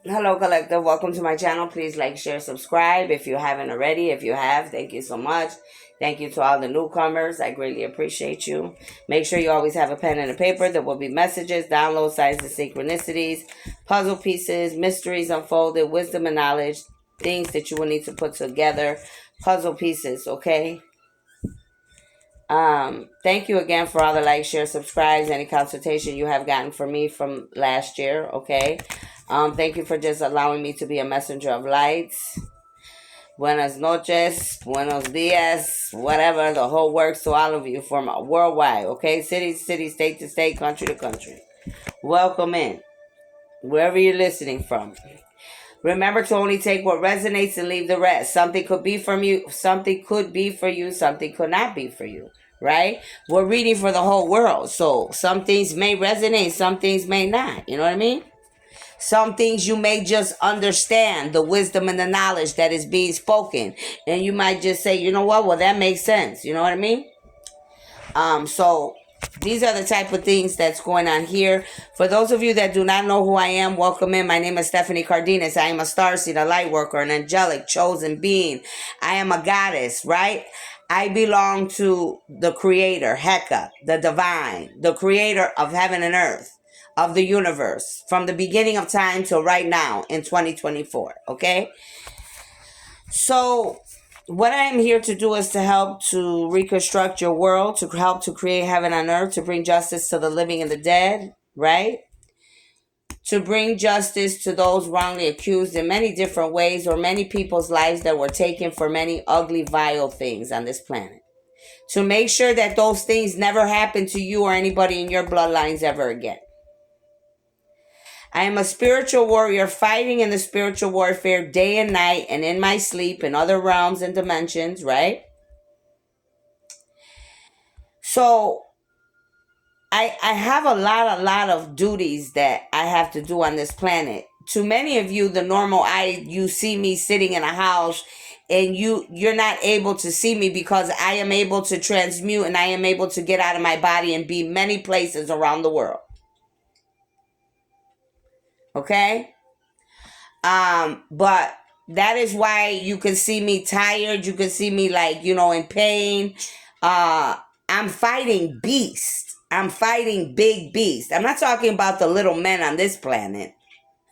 Hello, collective. Welcome to my channel. Please like, share, subscribe if you haven't already. If you have, thank you so much. Thank you to all the newcomers. I greatly appreciate you. Make sure you always have a pen and a paper. There will be messages, download signs and synchronicities, puzzle pieces, mysteries unfolded, wisdom and knowledge, things that you will need to put together, puzzle pieces, okay? Thank you again for all the likes, share, subscribes, any consultation you have gotten from me from last year, okay? Thank you for just allowing me to be a messenger of lights. Buenas noches, buenos dias, whatever, the whole works to all of you from worldwide, okay? City to city, state to state, country to country. Welcome in, wherever you're listening from. Remember to only take what resonates and leave the rest. Something could be from you, something could be for you, something could not be for you, right? We're reading for the whole world, so some things may resonate, some things may not, you know what I mean? Some things you may just understand the wisdom and the knowledge that is being spoken. And you might just say, you know what? Well, that makes sense. You know what I mean? So these are the type of things that's going on here. For those of you that do not know who I am, welcome in. My name is Stephanie Cardenas. I am a starseed, a light worker, an angelic chosen being. I am a goddess, right? I belong to the creator, Heka, the divine, the creator of heaven and earth, of the universe, from the beginning of time till right now in 2024, okay? So what I am here to do is to help to reconstruct your world, to help to create heaven on earth, to bring justice to the living and the dead, right? To bring justice to those wrongly accused in many different ways, or many people's lives that were taken for many ugly, vile things on this planet. To make sure that those things never happen to you or anybody in your bloodlines ever again. I am a spiritual warrior fighting in the spiritual warfare day and night and in my sleep in other realms and dimensions, right? So I have a lot of duties that I have to do on this planet. To many of you, the normal eye, you see me sitting in a house and you're not able to see me because I am able to transmute and I am able to get out of my body and be many places around the world. Okay? But that is why you can see me tired. You can see me like, in pain. I'm fighting beasts. I'm fighting big beasts. I'm not talking about the little men on this planet.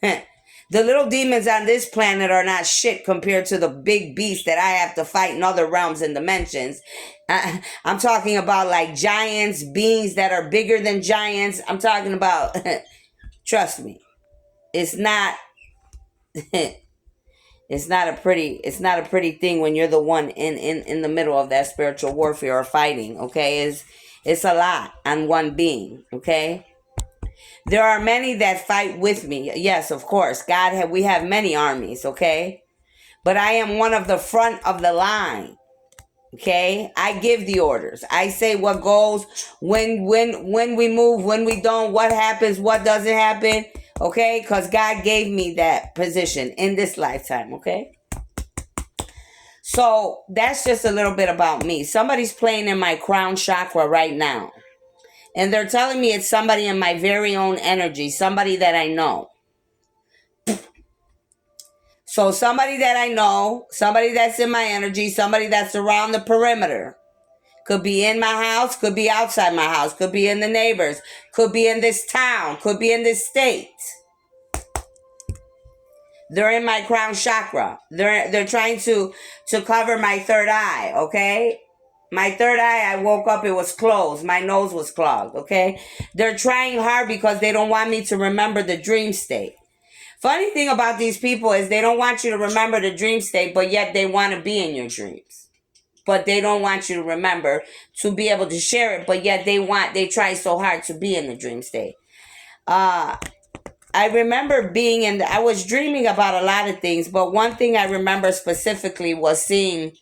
The little demons on this planet are not shit compared to the big beasts that I have to fight in other realms and dimensions. I'm talking about like giants, beings that are bigger than giants. I'm talking about, trust me, it's not... It's not a pretty thing when you're the one in the middle of that spiritual warfare or fighting, okay? It's a lot on one being, okay? There are many that fight with me. Yes, of course. We have many armies, okay? But I am one of the front of the line. Okay? I give the orders. I say what goes, when we move, when we don't, what happens, what doesn't happen. Okay? Because God gave me that position in this lifetime. Okay? So that's just a little bit about me. Somebody's playing in my crown chakra right now. And they're telling me it's somebody in my very own energy. Somebody that I know. So somebody that I know. Somebody that's in my energy. Somebody that's around the perimeter. Could be in my house, could be outside my house, could be in the neighbors, could be in this town, could be in this state. They're in my crown chakra. They're trying to cover my third eye, okay? My third eye, I woke up, it was closed. My nose was clogged, okay? They're trying hard because they don't want me to remember the dream state. Funny thing about these people is they don't want you to remember the dream state, but yet they want to be in your dreams. But they don't want you to remember to be able to share it, but yet they try so hard to be in the dream state. I remember I was dreaming about a lot of things, but one thing I remember specifically was seeing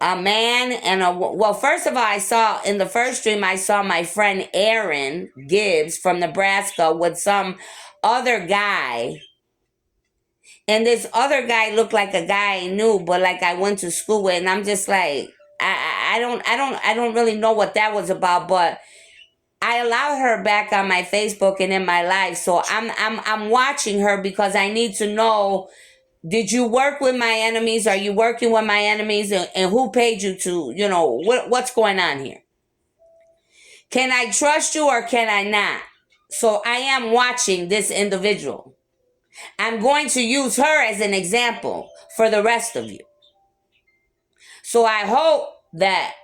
a man well, first of all, in the first dream, I saw my friend Aaron Gibbs from Nebraska with some other guy. And this other guy looked like a guy I knew, but like I went to school with, and I'm just like, I don't really know what that was about, but I allowed her back on my Facebook and in my life. So I'm watching her because I need to know, did you work with my enemies? Are you working with my enemies? And who paid you to, what's going on here? Can I trust you or can I not? So I am watching this individual. I'm going to use her as an example for the rest of you. So I hope that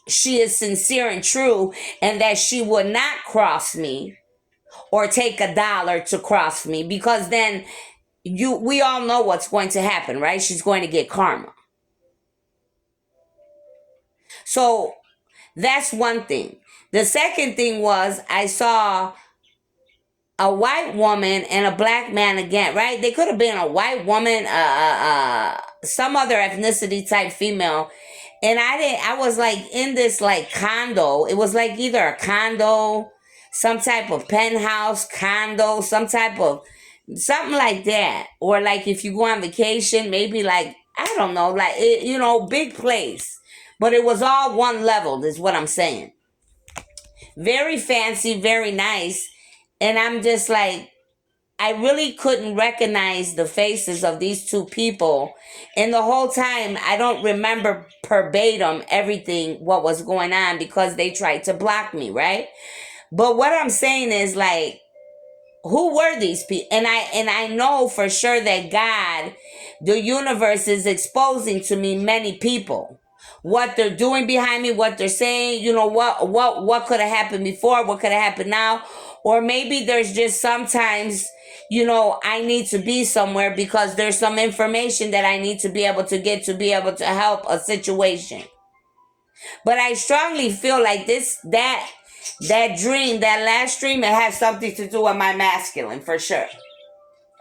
she is sincere and true and that she would not cross me or take $1 to cross me, because then we all know what's going to happen, right? She's going to get karma. So that's one thing. The second thing was, I saw a white woman and a black man again, right? They could have been a white woman, some other ethnicity type female. And I was like in this like condo. It was like either a condo, some type of penthouse condo, some type of something like that. Or like if you go on vacation, maybe like, I don't know, like, big place. But it was all one level, is what I'm saying. Very fancy, very nice. And I'm just like, I really couldn't recognize the faces of these two people. And the whole time, I don't remember verbatim everything what was going on because they tried to block me, right? But what I'm saying is, like, who were these people? And I know for sure that God, the universe, is exposing to me many people. What they're doing behind me, what they're saying, what could have happened before, what could have happened now. Or maybe there's just sometimes, I need to be somewhere because there's some information that I need to be able to get to be able to help a situation. But I strongly feel like that dream, that last dream, it has something to do with my masculine, for sure.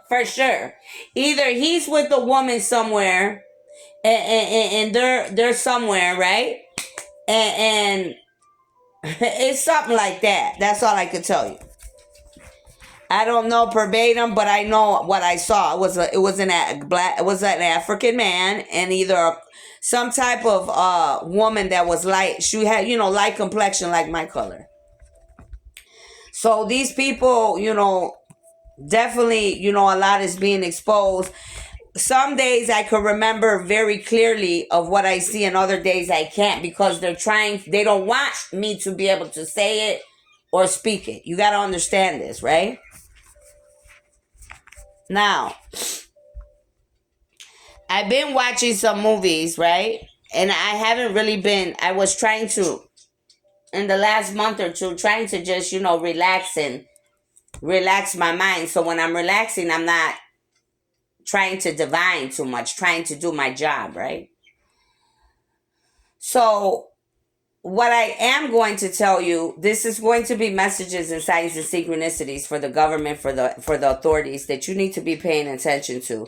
For sure. Either he's with a woman somewhere and they're somewhere, right? And it's something like that. That's all I could tell you. I don't know verbatim, but I know what I saw. It was an African man and either some type of woman that was light. She had, light complexion like my color. So these people, definitely, a lot is being exposed. Some days I could remember very clearly of what I see, and other days I can't because they don't want me to be able to say it or speak it. You got to understand this, right? Now, I've been watching some movies, right? And I was trying to, in the last month or two, trying to just, relax my mind. So when I'm relaxing, I'm not trying to divine too much, trying to do my job, right? So what I am going to tell you, this is going to be messages and signs and synchronicities for the government, for the authorities that you need to be paying attention to.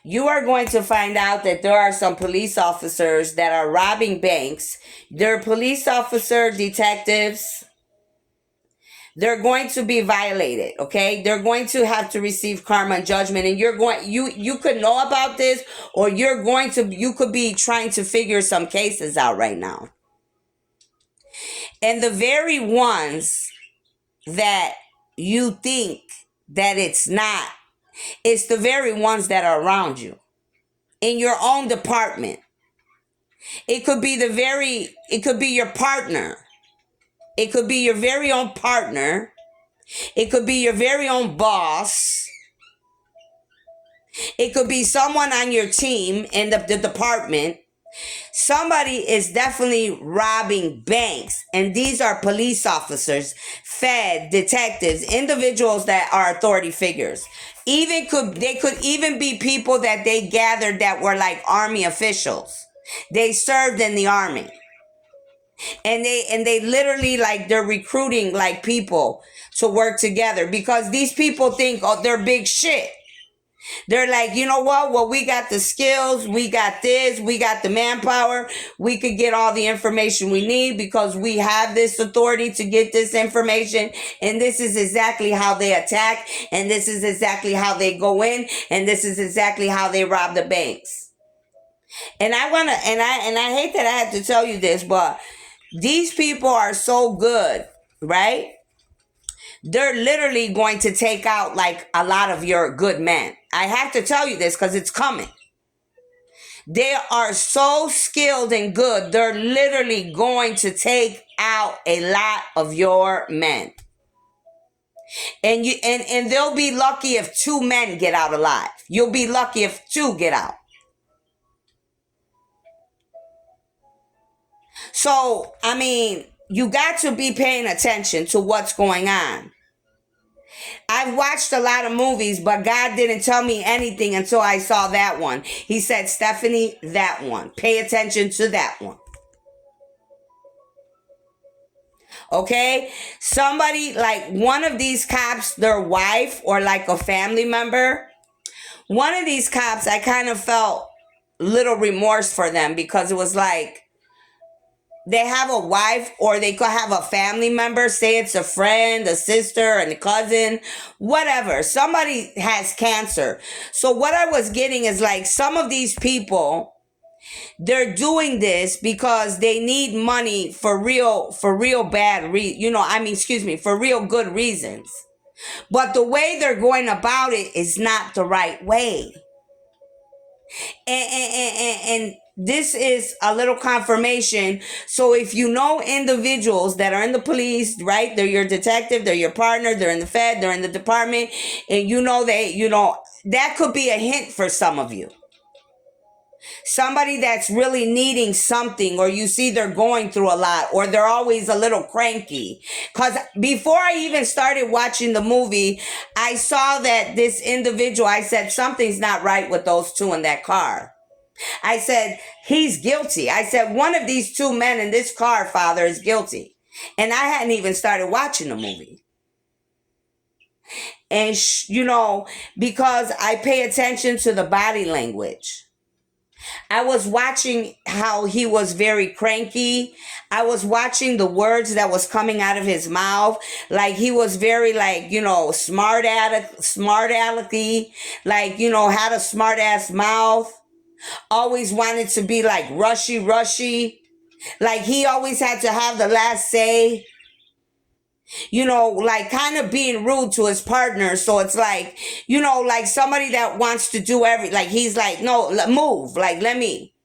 You are going to find out that there are some police officers that are robbing banks. They're police officer, detectives. They're going to be violated, okay? They're going to have to receive karma and judgment, and you could know about this, or you could be trying to figure some cases out right now. And the very ones that you think that it's not, it's the very ones that are around you in your own department. It could be your partner. It could be your very own partner. It could be your very own boss. It could be someone on your team in the department. Somebody is definitely robbing banks, and these are police officers, Fed, detectives, individuals that are authority figures. They could even be people that they gathered that were like army officials. They served in the army. And they literally, like, they're recruiting like people to work together because these people think, oh, they're big shit. They're like, you know what? Well, we got the skills, we got this, we got the manpower, we could get all the information we need because we have this authority to get this information, and this is exactly how they attack, and this is exactly how they go in, and this is exactly how they rob the banks. And I hate that I have to tell you this, but these people are so good right? They're literally going to take out like a lot of your good men. I have to tell you this because it's coming. They are so skilled and good, they're literally going to take out a lot of your men. And and they'll be lucky if 2 men get out alive. You'll be lucky if 2 get out. So, I mean, you got to be paying attention to what's going on. I've watched a lot of movies, but God didn't tell me anything until I saw that one. He said, Stephanie, that one. Pay attention to that one. Okay? Somebody, like one of these cops, their wife or like a family member, one of these cops, I kind of felt little remorse for them because it was like, they have a wife or they could have a family member, say it's a friend, a sister, and a cousin, whatever. Somebody has cancer. So what I was getting is like some of these people, they're doing this because they need money for real bad for real good reasons. But the way they're going about it is not the right way. And this is a little confirmation. So if you know individuals that are in the police, right? They're your detective, they're your partner, they're in the Fed, they're in the department, and that could be a hint for some of you. Somebody that's really needing something, or you see they're going through a lot, or they're always a little cranky. Because before I even started watching the movie, I saw that this individual, I said, something's not right with those 2 in that car. I said, he's guilty. I said, one of these 2 men in this car, Father, is guilty. And I hadn't even started watching the movie. And, because I pay attention to the body language. I was watching how he was very cranky. I was watching the words that was coming out of his mouth. Like he was very smart alecky, had a smart ass mouth. Always wanted to be like rushy. Like he always had to have the last say. Kind of being rude to his partner. So it's like, like somebody that wants to do he's like, no, move, let me.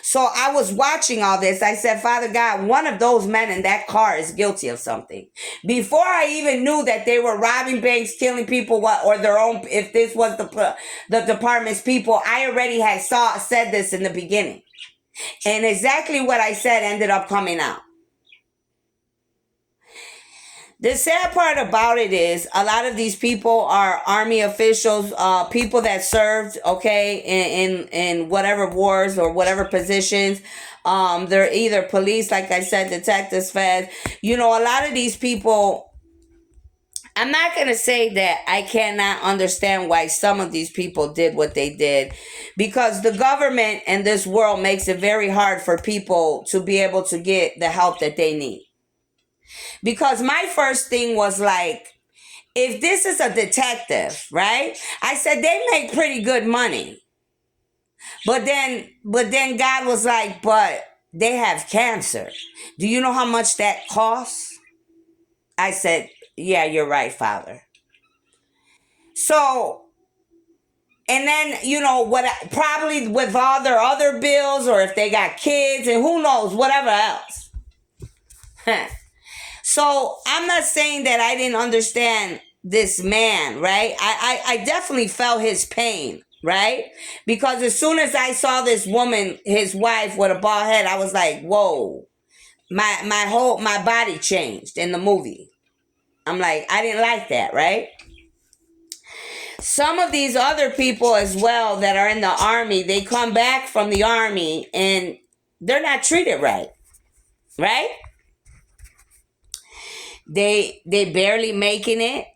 So I was watching all this. I said, Father God, one of those men in that car is guilty of something. Before I even knew that they were robbing banks, killing people, or their own, if this was the department's people, I already had said this in the beginning. And exactly what I said ended up coming out. The sad part about it is a lot of these people are army officials, people that served, in whatever wars or whatever positions. They're either police, like I said, detectives, feds. A lot of these people, I'm not going to say that I cannot understand why some of these people did what they did, because the government and this world makes it very hard for people to be able to get the help that they need. Because my first thing was like, if this is a detective, right? I said they make pretty good money. But then God was like, but they have cancer. Do you know how much that costs? I said, yeah, you're right, Father. So, and then, probably with all their other bills, or if they got kids and who knows, whatever else. So I'm not saying that I didn't understand this man, right? I definitely felt his pain, right? Because as soon as I saw this woman, his wife with a bald head, I was like, whoa, my body changed in the movie. I'm like, I didn't like that, right? Some of these other people as well that are in the army, they come back from the army and they're not treated right, right? They barely making it.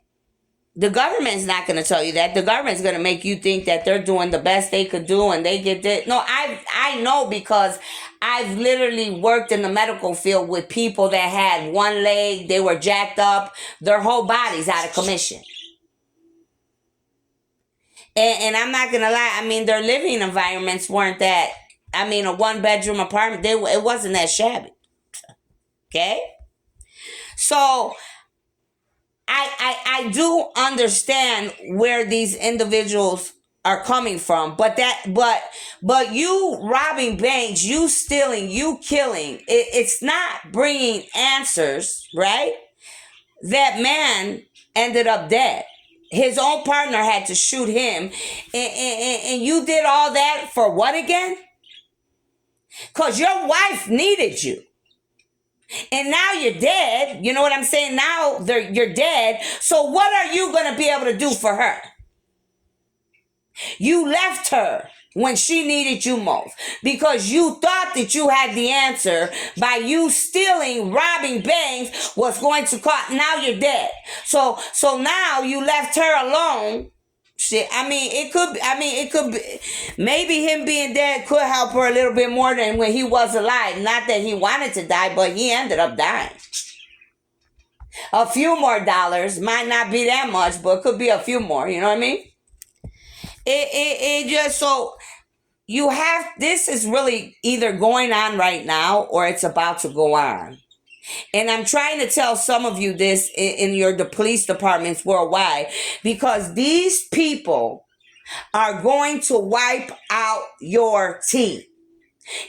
The government's not going to tell you that. The government's going to make you think that they're doing the best they could do and they get this. No, I know, because I've literally worked in the medical field with people that had one leg, they were jacked up, their whole body's out of commission. And I'm not going to lie, I mean, their living environments weren't that, a 1-bedroom apartment, it wasn't that shabby. Okay? So I do understand where these individuals are coming from, but you robbing banks, you stealing, you killing, it's not bringing answers, right? That man ended up dead. His own partner had to shoot him, and you did all that for what again? Because your wife needed you. And now you're dead. You know what I'm saying? Now you're dead. So what are you going to be able to do for her? You left her when she needed you most because you thought that you had the answer by you stealing, robbing banks was going to cost. Now you're dead. So now you left her alone. Shit, it could be, maybe him being dead could help her a little bit more than when he was alive. Not that he wanted to die, but he ended up dying. A few more dollars, might not be that much, but it could be a few more, you know what I mean? It just, so you have, this is really either going on right now or it's about to go on. And I'm trying to tell some of you this in the police departments worldwide, because these people are going to wipe out your team.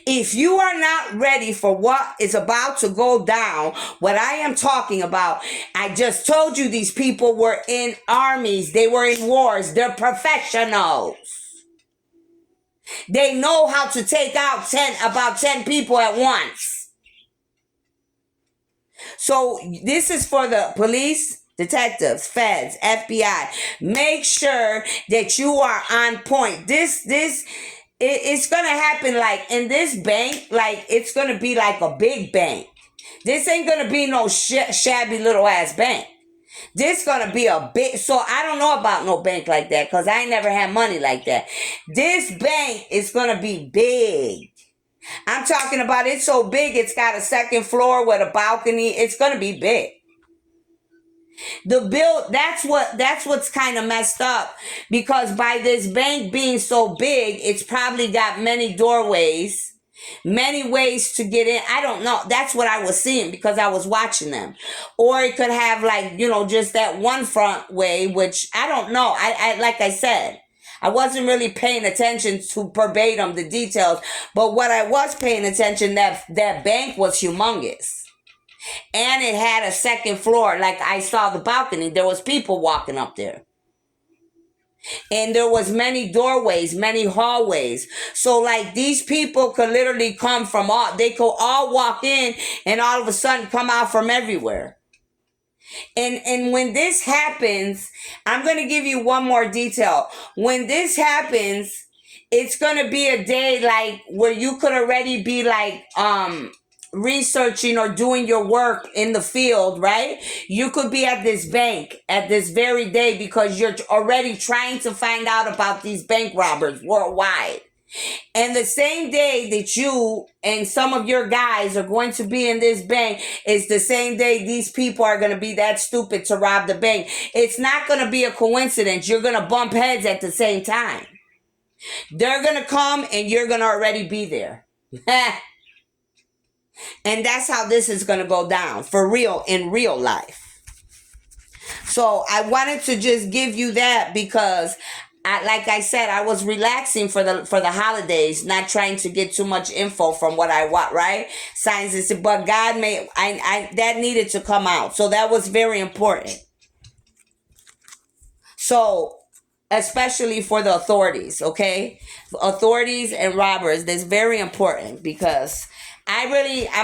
If you are not ready for what is about to go down, what I am talking about, I just told you these people were in armies, they were in wars, they're professionals. They know how to take out about 10 people at once. So this is for the police, detectives, feds, FBI. Make sure that you are on point. It's going to happen like in this bank, like it's going to be like a big bank. This ain't going to be no shabby little ass bank. This going to be a big, so I don't know about no bank like that because I ain't never had money like that. This bank is going to be big. I'm talking about it's so big, it's got a second floor with a balcony. It's going to be big. That's what's kind of messed up, because by this bank being so big, it's probably got many doorways, many ways to get in. I don't know. That's what I was seeing because I was watching them. Or it could have like, just that one front way, which I don't know. I like I said, I wasn't really paying attention to verbatim the details, but what I was paying attention, that bank was humongous. And it had a second floor. Like I saw the balcony. There was people walking up there. And there was many doorways, many hallways. So like these people could literally come from they could all walk in and all of a sudden come out from everywhere. And when this happens, I'm going to give you one more detail. When this happens, it's going to be a day like where you could already be like researching or doing your work in the field, right? You could be at this bank at this very day because you're already trying to find out about these bank robbers worldwide. And the same day that you and some of your guys are going to be in this bank is the same day these people are going to be that stupid to rob the bank. It's not going to be a coincidence. You're going to bump heads at the same time. They're going to come and you're going to already be there. And that's how this is going to go down for real in real life. So I wanted to just give you that because like I said, I was relaxing for the holidays, not trying to get too much info from what I want, right? Signs, but God made, that needed to come out. So that was very important. So, especially for the authorities, okay? Authorities and robbers, that's very important because I'm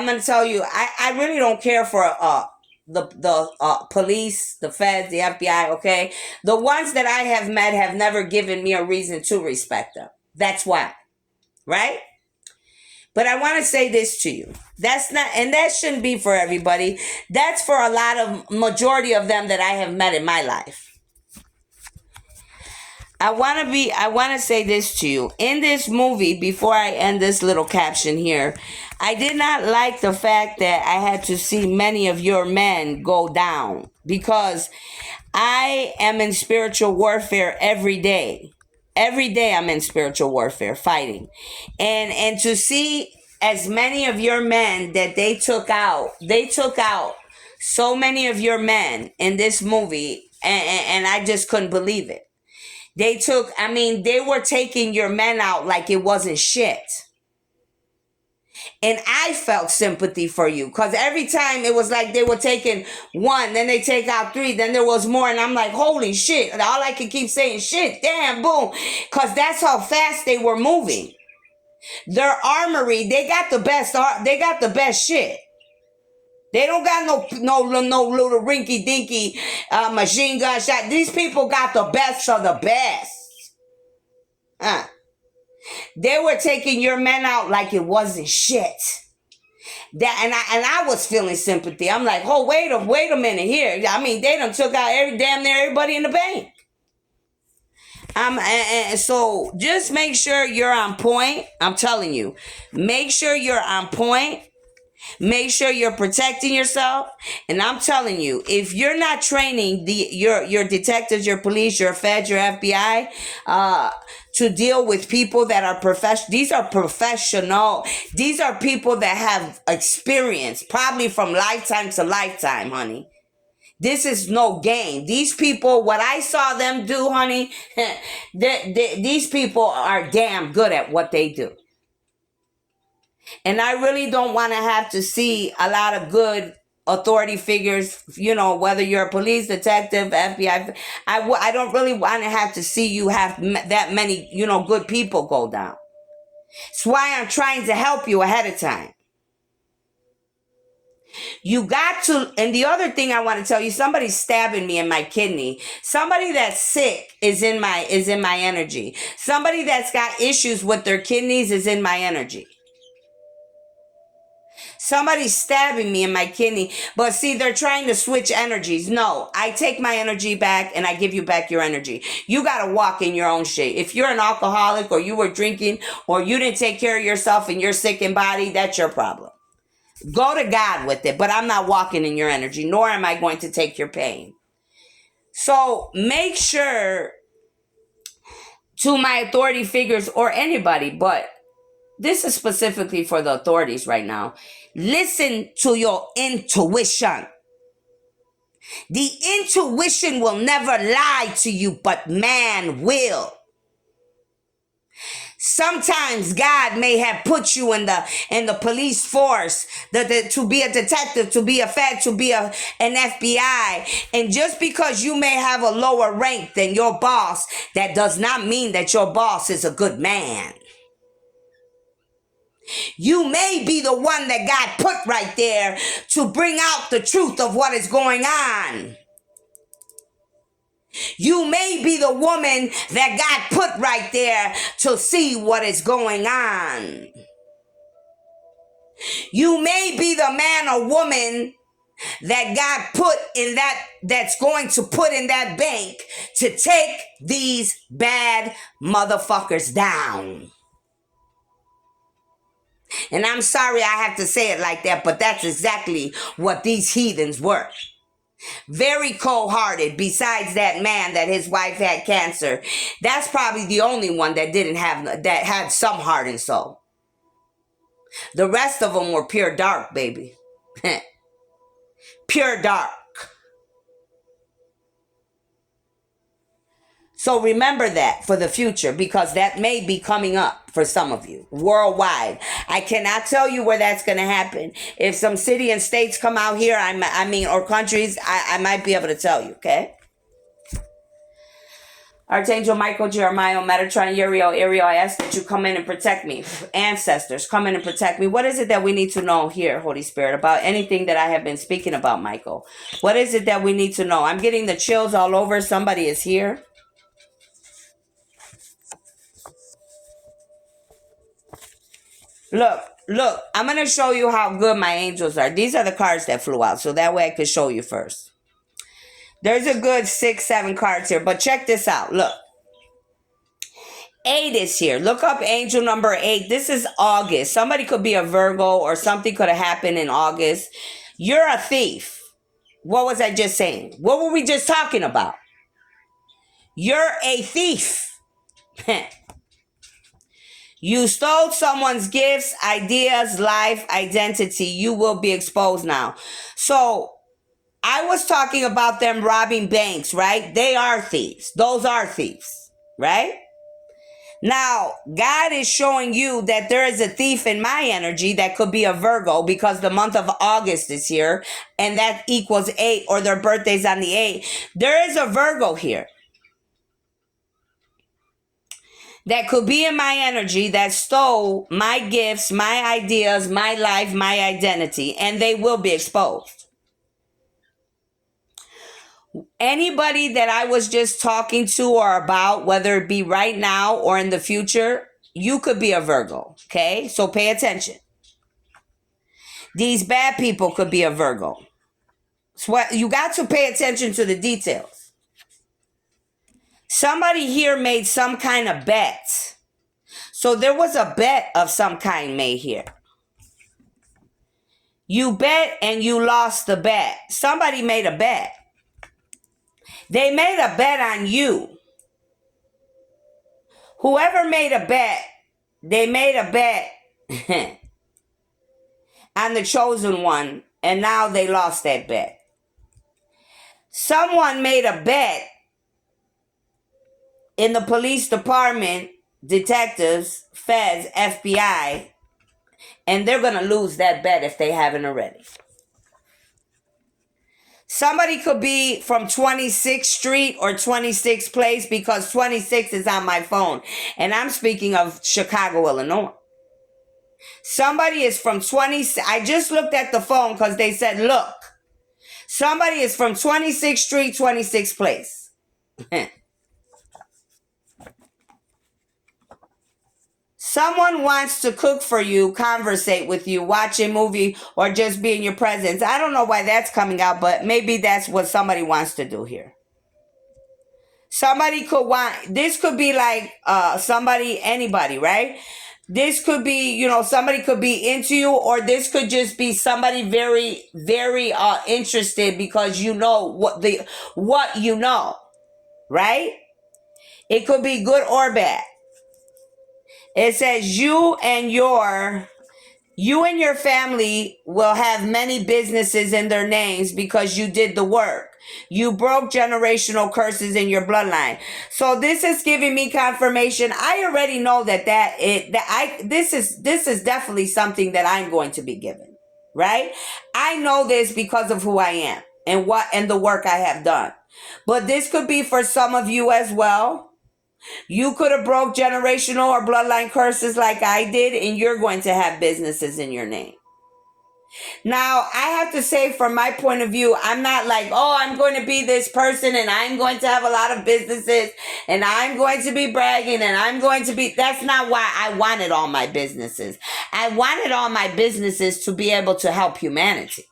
going to tell you, I really don't care for the police, the feds, the FBI, okay? The ones that I have met have never given me a reason to respect them. That's why, right? But I want to say this to you. That's not, and that shouldn't be for everybody. That's for a lot of, majority of them that I have met in my life. I want to say this to you. In this movie, before I end this little caption here, I did not like the fact that I had to see many of your men go down because I am in spiritual warfare every day. Every day I'm in spiritual warfare fighting. And to see as many of your men that they took out So many of your men in this movie, and I just couldn't believe it. They were taking your men out like it wasn't shit. And I felt sympathy for you because every time it was like they were taking one, then they take out three, then there was more. And I'm like, holy shit. And all I could keep saying, shit, damn, boom. Because that's how fast they were moving. Their armory, they got the best shit. They don't got no little rinky dinky machine gun shot. These people got the best of the best. They were taking your men out like it wasn't shit. I was feeling sympathy. I'm like, oh, wait a minute here. I mean, they done took out damn near everybody in the bank. And so just make sure you're on point. I'm telling you, make sure you're on point. Make sure you're protecting yourself. And I'm telling you, if you're not training your detectives, your police, your feds, your FBI, to deal with people that are these are professional. These are people that have experience, probably from lifetime to lifetime, honey. This is no game. These people, what I saw them do, honey, these people are damn good at what they do. And I really don't want to have to see a lot of good authority figures, whether you're a police, detective, FBI. I don't really want to have to see you have that many, good people go down. That's why I'm trying to help you ahead of time. You got to, and the other thing I want to tell you, somebody's stabbing me in my kidney. Somebody that's sick is in my energy. Somebody that's got issues with their kidneys is in my energy. Somebody's stabbing me in my kidney. But see, they're trying to switch energies. No, I take my energy back and I give you back your energy. You got to walk in your own shit. If you're an alcoholic or you were drinking or you didn't take care of yourself and you're sick in body, that's your problem. Go to God with it. But I'm not walking in your energy, nor am I going to take your pain. So make sure, to my authority figures or anybody, but this is specifically for the authorities right now. Listen to your intuition. The intuition will never lie to you, but man will. Sometimes God may have put you in the police force to be a detective, to be a fed, to be an FBI. And just because you may have a lower rank than your boss, that does not mean that your boss is a good man. You may be the one that God put right there to bring out the truth of what is going on. You may be the woman that God put right there to see what is going on. You may be the man or woman that God put in that's going to put in that bank to take these bad motherfuckers down. And I'm sorry I have to say it like that, but that's exactly what these heathens were. Very cold-hearted. Besides that man that his wife had cancer, that's probably the only one that had some heart and soul. The rest of them were pure dark, baby. Pure dark. So remember that for the future, because that may be coming up for some of you worldwide. I cannot tell you where that's going to happen. If some city and states come out here, or countries, I might be able to tell you, okay? Archangel Michael, Jeremiah, Metatron, Uriel, I ask that you come in and protect me. Ancestors, come in and protect me. What is it that we need to know here, Holy Spirit, about anything that I have been speaking about, Michael? What is it that we need to know? I'm getting the chills all over. Somebody is here. Look, I'm going to show you how good my angels are. These are the cards that flew out, so that way I could show you first. There's a good 6-7 cards here, but check this out. Look. 8 is here. Look up angel number 8. This is August. Somebody could be a Virgo, or something could have happened in August. You're a thief. What was I just saying? What were we just talking about? You're a thief. You stole someone's gifts, ideas, life, identity. You will be exposed now. So I was talking about them robbing banks, right? They are thieves. Those are thieves, right? Now, God is showing you that there is a thief in my energy that could be a Virgo because the month of August is here and that equals 8 or their birthday's on the 8th. There is a Virgo here that could be in my energy that stole my gifts, my ideas, my life, my identity, and they will be exposed. Anybody that I was just talking to or about, whether it be right now or in the future, you could be a Virgo, okay? So pay attention. These bad people could be a Virgo. So you got to pay attention to the details. Somebody here made some kind of bet. So there was a bet of some kind made here. You bet and you lost the bet. Somebody made a bet. They made a bet on you. Whoever made a bet, they made a bet on the chosen one, and now they lost that bet. Someone made a bet in the police department, detectives, feds, FBI, and they're going to lose that bet if they haven't already. Somebody could be from 26th Street or 26th Place because 26 is on my phone. And I'm speaking of Chicago, Illinois. Somebody is from 20. I just looked at the phone because they said, look, somebody is from 26th Street, 26th Place. Someone wants to cook for you, conversate with you, watch a movie, or just be in your presence. I don't know why that's coming out, but maybe that's what somebody wants to do here. Somebody could want, this could be like somebody, anybody, right? This could be, somebody could be into you, or this could just be somebody very, very interested because you know what you know, right? It could be good or bad. It says you and your family will have many businesses in their names because you did the work. You broke generational curses in your bloodline. So this is giving me confirmation. I already know this is definitely something that I'm going to be given, right? I know this because of who I am and the work I have done. But this could be for some of you as well. You could have broke generational or bloodline curses like I did, and you're going to have businesses in your name. Now, I have to say, from my point of view, I'm not like, I'm going to be this person and I'm going to have a lot of businesses and I'm going to be bragging and I'm going to be, that's not why I wanted all my businesses. I wanted all my businesses to be able to help humanity.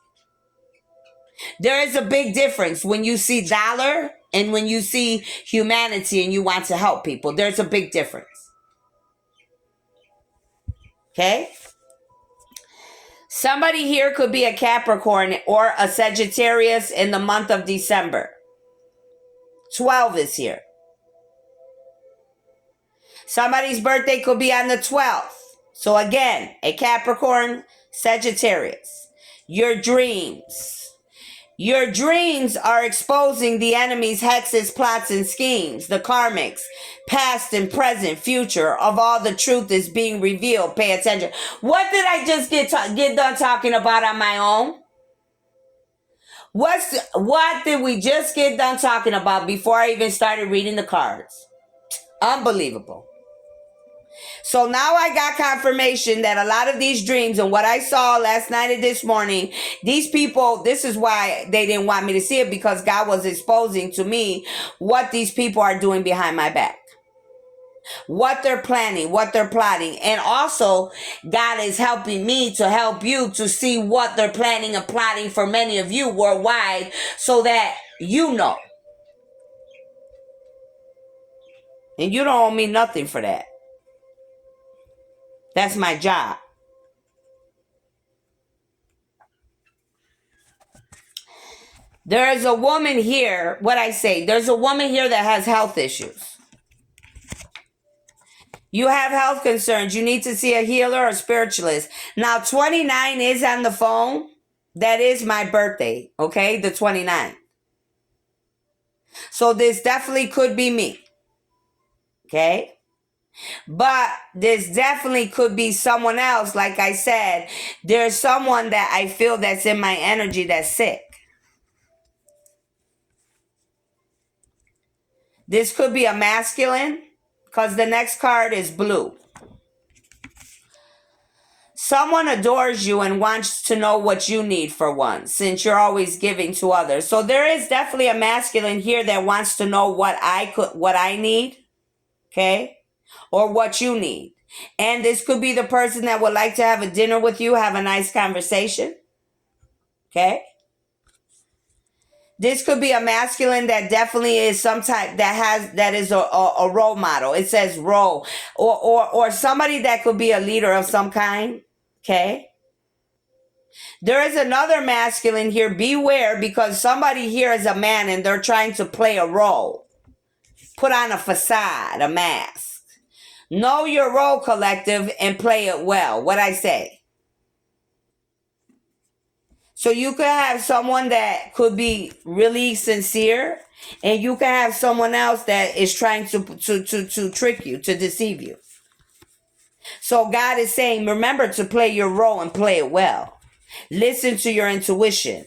There is a big difference when you see dollar and when you see humanity and you want to help people. There's a big difference. Okay? Somebody here could be a Capricorn or a Sagittarius in the month of December. 12 is here. Somebody's birthday could be on the 12th. So again, a Capricorn, Sagittarius. Your dreams. Your dreams are exposing the enemy's hexes, plots, and schemes. The karmics, past and present, future of all the truth is being revealed. Pay attention. What did I just get done talking about on my own? What did we just get done talking about before I even started reading the cards? Unbelievable. So now I got confirmation that a lot of these dreams and what I saw last night and this morning, these people, this is why they didn't want me to see it, because God was exposing to me what these people are doing behind my back. What they're planning, what they're plotting. And also, God is helping me to help you to see what they're planning and plotting for many of you worldwide so that you know. And you don't owe me nothing for that. That's my job. There is a woman here, there's a woman here that has health issues. You have health concerns. You need to see a healer or spiritualist. Now, 29 is on the phone. That is my birthday, okay? The 29th. So this definitely could be me, okay? But this definitely could be someone else. Like I said, there's someone that I feel that's in my energy that's sick. This could be a masculine because the next card is blue. Someone adores you and wants to know what you need for once, since you're always giving to others. So there is definitely a masculine here that wants to know what I need, okay? Or what you need. And this could be the person that would like to have a dinner with you, have a nice conversation. Okay? This could be a masculine that definitely is some type that is a role model. It says role. Or somebody that could be a leader of some kind. Okay? There is another masculine here. Beware, because somebody here is a man and they're trying to play a role. Put on a facade, a mask. Know your role, collective, and play it well. What I say. So you could have someone that could be really sincere, and you can have someone else that is trying to trick you, to deceive you. So God is saying, remember to play your role and play it well. Listen to your intuition.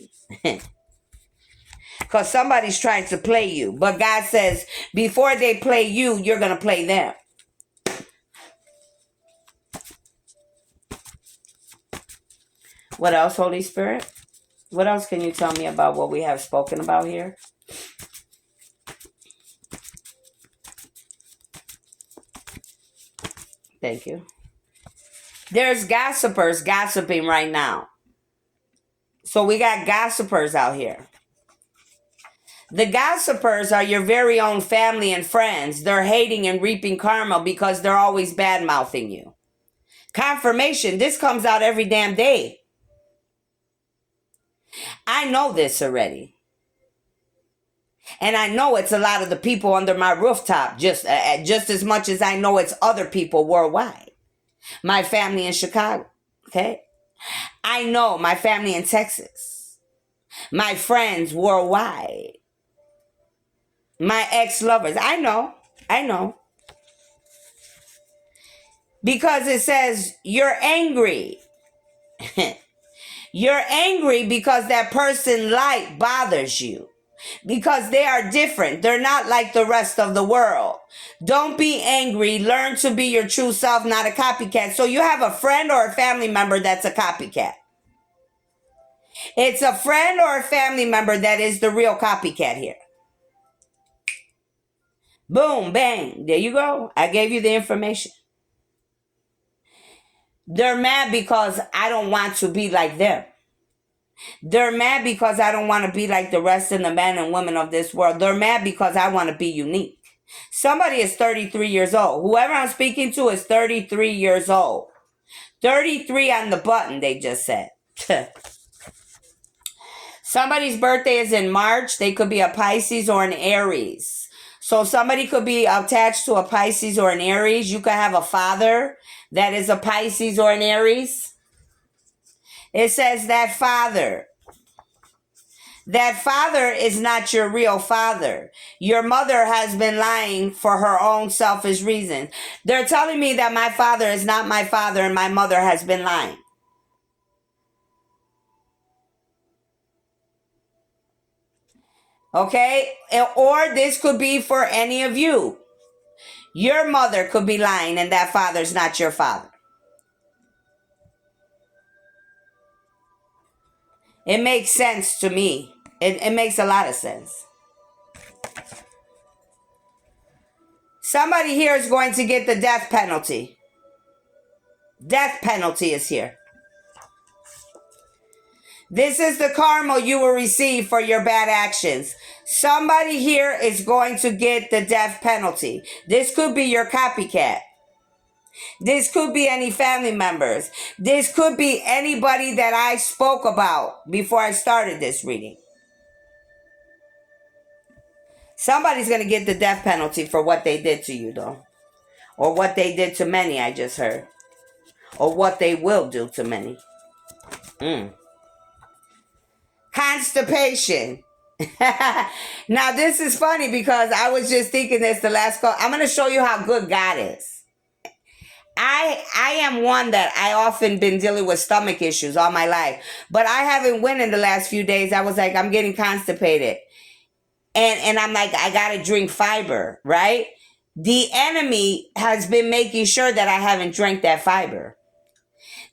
Because somebody's trying to play you. But God says, before they play you, you're going to play them. What else, Holy Spirit? What else can you tell me about what we have spoken about here? Thank you. There's gossipers gossiping right now. So we got gossipers out here. The gossipers are your very own family and friends. They're hating and reaping karma because they're always bad-mouthing you. Confirmation. This comes out every damn day. I know this already. And I know it's a lot of the people under my rooftop, just as much as I know it's other people worldwide. My family in Chicago, okay? I know my family in Texas. My friends worldwide. My ex-lovers. I know. Because it says you're angry. You're angry because that person light bothers you. Because they are different. They're not like the rest of the world. Don't be angry. Learn to be your true self, not a copycat. So you have a friend or a family member that's a copycat. It's a friend or a family member that is the real copycat here. Boom, bang. There you go. I gave you the information. They're mad because I don't want to be like them. They're mad because I don't want to be like the rest of the men and women of this world. They're mad because I want to be unique. Somebody is 33 years old. Whoever I'm speaking to is 33 years old. 33 on the button, they just said. Somebody's birthday is in March. They could be a Pisces or an Aries. So somebody could be attached to a Pisces or an Aries. You could have a father that is a Pisces or an Aries. It says that father is not your real father. Your mother has been lying for her own selfish reasons. They're telling me that my father is not my father and my mother has been lying. Okay? Or this could be for any of you. Your mother could be lying and that father's not your father. It makes sense to me. It makes a lot of sense. Somebody here is going to get the death penalty. Death penalty is here. This is the karma you will receive for your bad actions. Somebody here is going to get the death penalty. This could be your copycat. This could be any family members. This could be anybody that I spoke about before I started this reading. Somebody's going to get the death penalty for what they did to you, though. Or what they did to many, I just heard. Or what they will do to many. Constipation. Now, this is funny because I was just thinking this the last call. I'm going to show you how good God is. I am one that I often been dealing with stomach issues all my life, but I haven't went in the last few days. I was like, I'm getting constipated. And I'm like, I got to drink fiber, right? The enemy has been making sure that I haven't drank that fiber.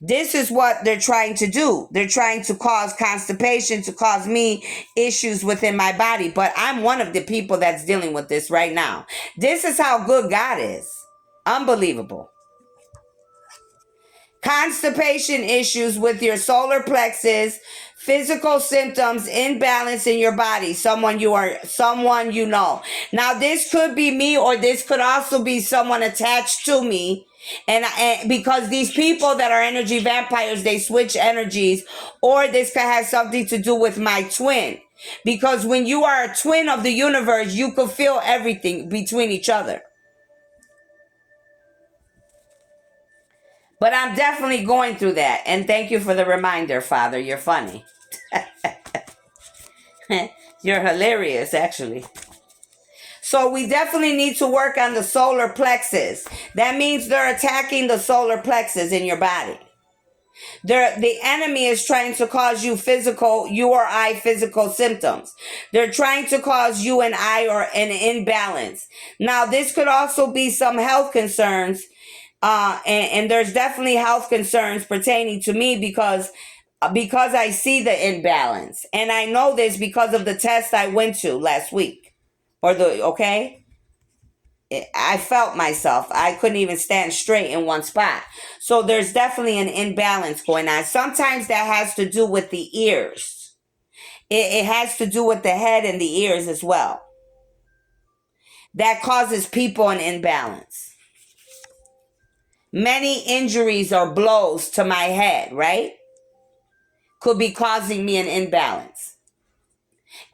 This is what they're trying to do. They're trying to cause constipation, to cause me issues within my body. But I'm one of the people that's dealing with this right now. This is how good God is. Unbelievable. Constipation issues with your solar plexus, physical symptoms, imbalance in your body, someone you know. Now, this could be me, or this could also be someone attached to me. And because these people that are energy vampires, they switch energies, or this could have something to do with my twin. Because when you are a twin of the universe, you could feel everything between each other. But I'm definitely going through that. And thank you for the reminder, Father. You're funny. You're hilarious, actually. So we definitely need to work on the solar plexus. That means they're attacking the solar plexus in your body. The enemy is trying to cause you physical symptoms. They're trying to cause you and I or an imbalance. Now, this could also be some health concerns. And there's definitely health concerns pertaining to me because I see the imbalance. And I know this because of the test I went to last week. I felt myself. I couldn't even stand straight in one spot. So there's definitely an imbalance going on. Sometimes that has to do with the ears. It has to do with the head and the ears as well. That causes people an imbalance. Many injuries or blows to my head, right? Could be causing me an imbalance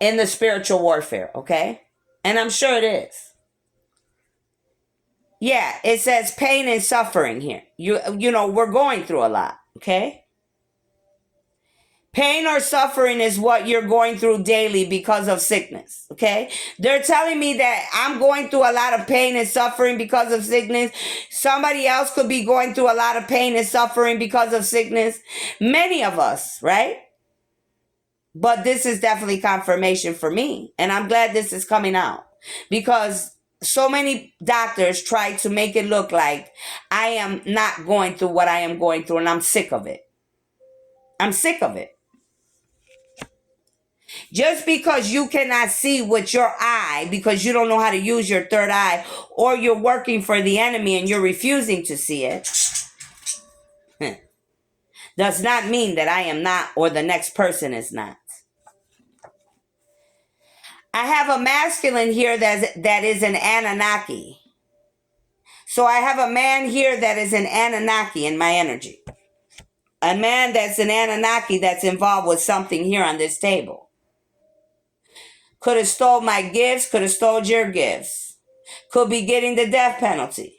in the spiritual warfare, okay? And I'm sure it is. Yeah, it says pain and suffering here. You know, we're going through a lot, okay? Pain or suffering is what you're going through daily because of sickness, okay? They're telling me that I'm going through a lot of pain and suffering because of sickness. Somebody else could be going through a lot of pain and suffering because of sickness. Many of us, right? But this is definitely confirmation for me. And I'm glad this is coming out because so many doctors try to make it look like I am not going through what I am going through, and I'm sick of it. I'm sick of it. Just because you cannot see with your eye because you don't know how to use your third eye, or you're working for the enemy and you're refusing to see it, does not mean that I am not or the next person is not. I have a masculine here that is an Anunnaki. So I have a man here that is an Anunnaki in my energy. A man that's an Anunnaki that's involved with something here on this table. Could have stole my gifts, could have stole your gifts. Could be getting the death penalty.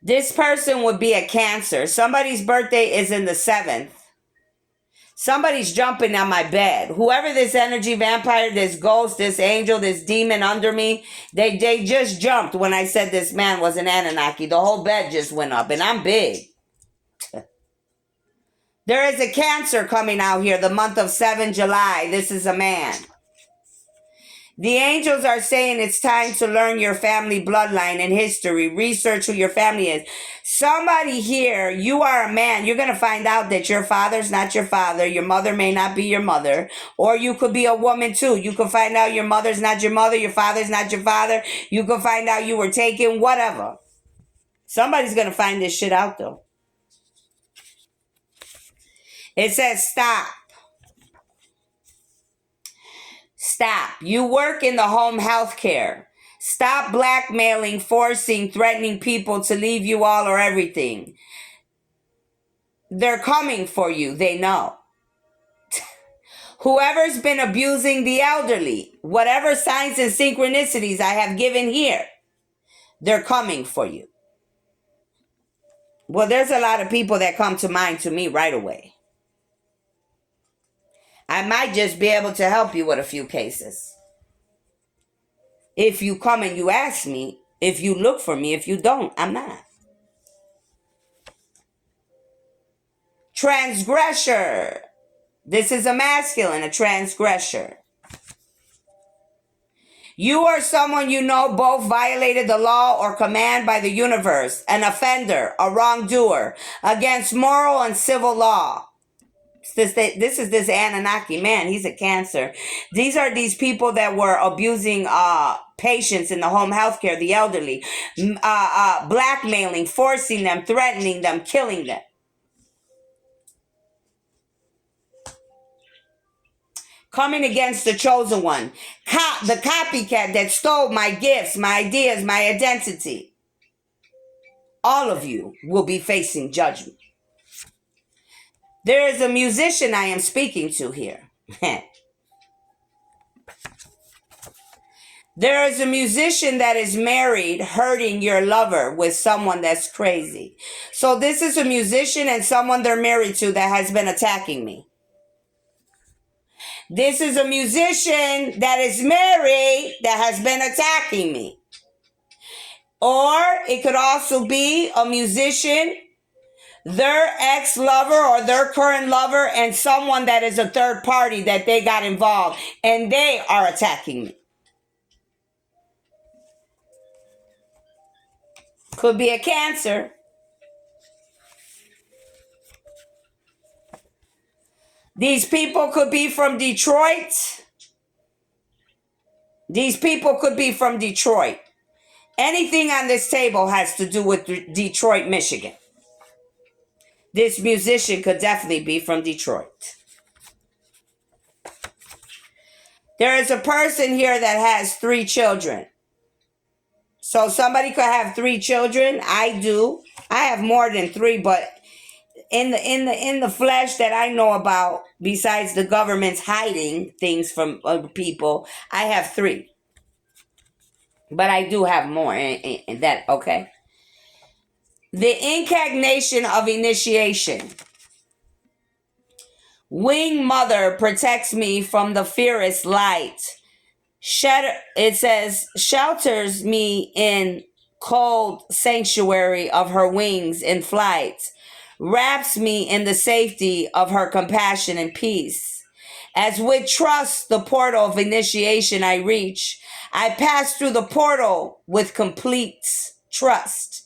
This person would be a Cancer. Somebody's birthday is in the 7th. Somebody's jumping on my bed. Whoever this energy vampire, this ghost, this angel, this demon under me, they just jumped when I said this man was an Anunnaki. The whole bed just went up, and I'm big. There is a Cancer coming out here the month of 7 July. This is a man. The angels are saying it's time to learn your family bloodline and history. Research who your family is. Somebody here, you are a man. You're going to find out that your father's not your father. Your mother may not be your mother. Or you could be a woman too. You could find out your mother's not your mother. Your father's not your father. You could find out you were taken, whatever. Somebody's going to find this shit out though. It says stop. Stop. You work in the home health care. Stop blackmailing, forcing, threatening people to leave you all or everything. They're coming for you. They know. Whoever's been abusing the elderly, whatever signs and synchronicities I have given here, they're coming for you. Well, there's a lot of people that come to mind to me right away. I might just be able to help you with a few cases. If you come and you ask me, if you look for me, if you don't, I'm not. Transgressor. This is a masculine, a transgressor. You or someone you know both violated the law or command by the universe, an offender, a wrongdoer, against moral and civil law. This is this Anunnaki man. He's a Cancer. These are these people that were abusing patients in the home health care, the elderly, blackmailing, forcing them, threatening them, killing them. Coming against the chosen one, the copycat that stole my gifts, my ideas, my identity. All of you will be facing judgment. There is a musician I am speaking to here. There is a musician that is married, hurting your lover with someone that's crazy. So this is a musician and someone they're married to that has been attacking me. This is a musician that is married that has been attacking me. Or it could also be a musician, their ex-lover or their current lover, and someone that is a third party that they got involved and they are attacking me. Could be a Cancer. These people could be from Detroit. These people could be from Detroit. Anything on this table has to do with Detroit, Michigan. This musician could definitely be from Detroit. There is a person here that has 3 children. So somebody could have 3 children. I do. I have more than 3, but in the flesh that I know about, besides the government's hiding things from other people, I have 3. But I do have more in that, okay? The incarnation of initiation. Wing Mother protects me from the fiercest light. It says, shelters me in cold sanctuary of her wings in flight. Wraps me in the safety of her compassion and peace. As with trust the portal of initiation I reach, I pass through the portal with complete trust.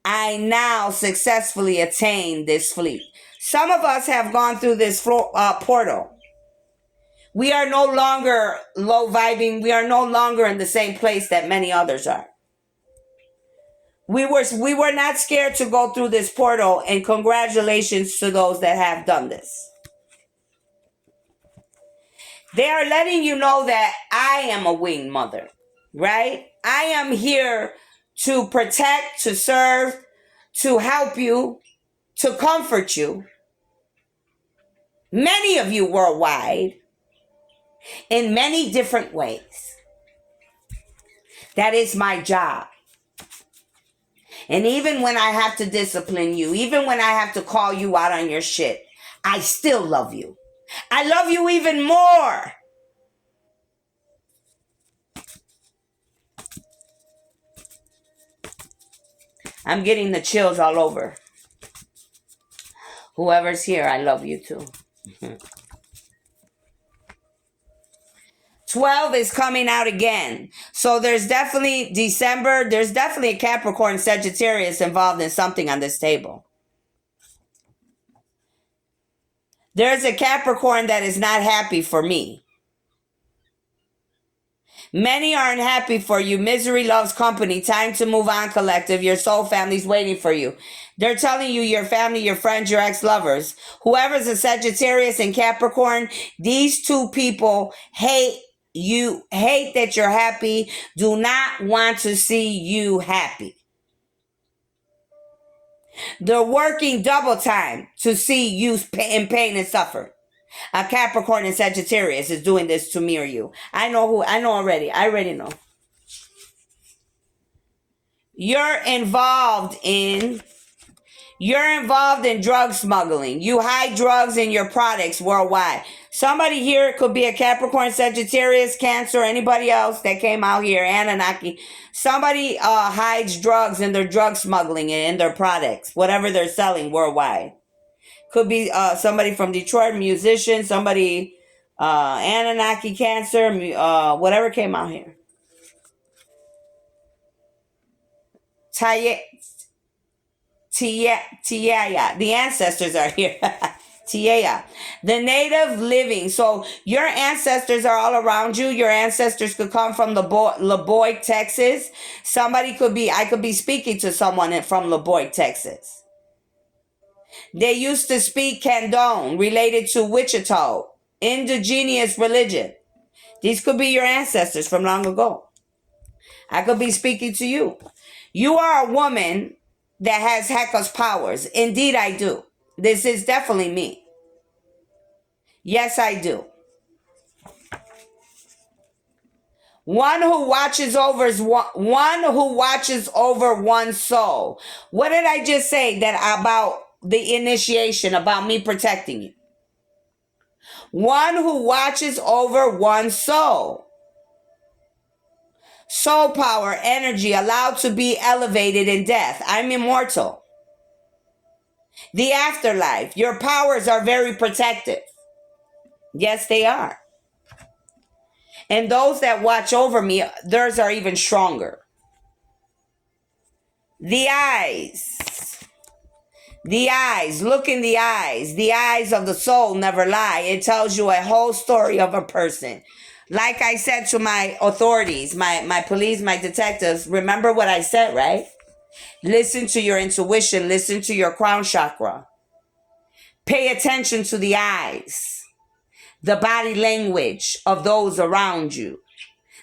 I now successfully attain this fleet. Some of us have gone through this portal. We are no longer low vibing. We are no longer in the same place that many others are. We were not scared to go through this portal, and congratulations to those that have done this. They are letting you know that I am a winged mother, right? I am here to protect, to serve, to help you, to comfort you. Many of you worldwide, in many different ways. That is my job. And even when I have to discipline you, even when I have to call you out on your shit, I still love you. I love you even more. I'm getting the chills all over. Whoever's here, I love you too. 12 is coming out again. So there's definitely December. There's definitely a Capricorn Sagittarius involved in something on this table. There's a Capricorn that is not happy for me. Many aren't happy for you. Misery loves company. Time to move on, collective. Your soul family's waiting for you. They're telling you, your family, your friends, your ex-lovers. Whoever's a Sagittarius and Capricorn, these 2 people hate you, hate that you're happy, do not want to see you happy. They're working double time to see you in pain and suffer. A Capricorn and Sagittarius is doing this to me or you. I know already. I already know. You're involved in You're involved in drug smuggling. You hide drugs in your products worldwide. Somebody here could be a Capricorn, Sagittarius, Cancer, anybody else that came out here, Anunnaki. Somebody hides drugs and they're drug smuggling it in their products, whatever they're selling worldwide. Could be somebody from Detroit, musician, somebody Anunnaki, Cancer, whatever came out here. Tiaya. The ancestors are here. Tiaya. The native living. So your ancestors are all around you. Your ancestors could come from LaBoy, Texas. I could be speaking to someone from LaBoy, Texas. They used to speak Candone, related to Wichita, indigenous religion. These could be your ancestors from long ago. I could be speaking to you. You are a woman that has Heka's powers. Indeed, I do. This is definitely me. Yes, I do. One who watches over one's soul. What did I just say that about the initiation, about me protecting you? One who watches over one's soul. Soul power, energy, allowed to be elevated in death. I'm immortal. The afterlife. Your powers are very protective. Yes, they are. And those that watch over me, theirs are even stronger. The eyes. The eyes. Look in the eyes. The eyes of the soul never lie. It tells you a whole story of a person. Like I said to my authorities, my police, my detectives, remember what I said, right? Listen to your intuition. Listen to your crown chakra. Pay attention to the eyes, the body language of those around you.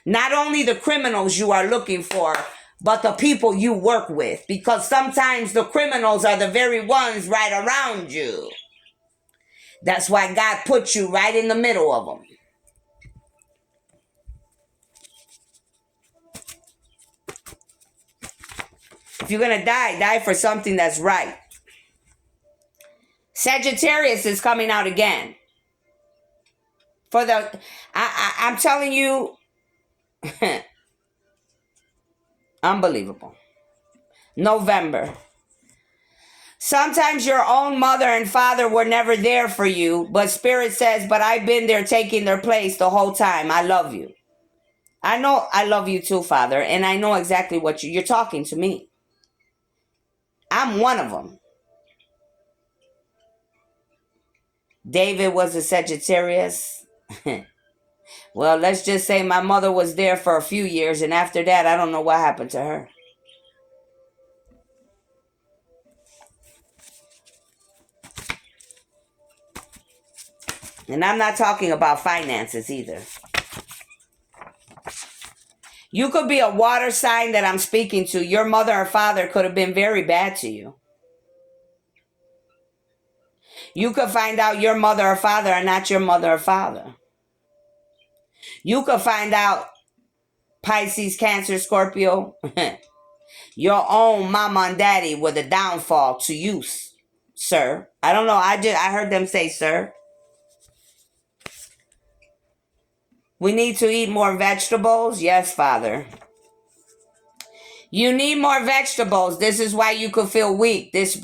Not only the criminals you are looking for, but the people you work with. Because sometimes the criminals are the very ones right around you. That's why God put you right in the middle of them. If you're going to die for something that's right. Sagittarius is coming out again. I'm telling you, unbelievable. November. Sometimes your own mother and father were never there for you, but Spirit says, but I've been there taking their place the whole time. I love you. I know I love you too, Father, and I know exactly what you're talking to me. I'm one of them. David was a Sagittarius. Well, let's just say my mother was there for a few years, and after that, I don't know what happened to her. And I'm not talking about finances either. You could be a water sign that I'm speaking to. Your mother or father could have been very bad to you. You could find out your mother or father are not your mother or father. You could find out Pisces, Cancer, Scorpio. Your own mama and daddy were the downfall to you, sir. I don't know. I heard them say, sir. We need to eat more vegetables. Yes, Father. You need more vegetables. This is why you could feel weak. This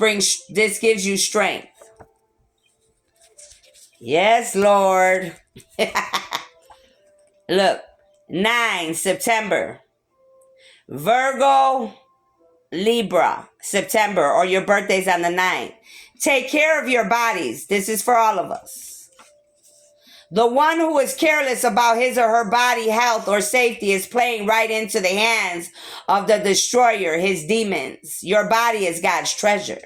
gives you strength. Yes, Lord. Look, 9 September. Virgo, Libra, September, or your birthday's on the 9th. Take care of your bodies. This is for all of us. The one who is careless about his or her body health or safety is playing right into the hands of the destroyer, his demons. Your body is God's treasure.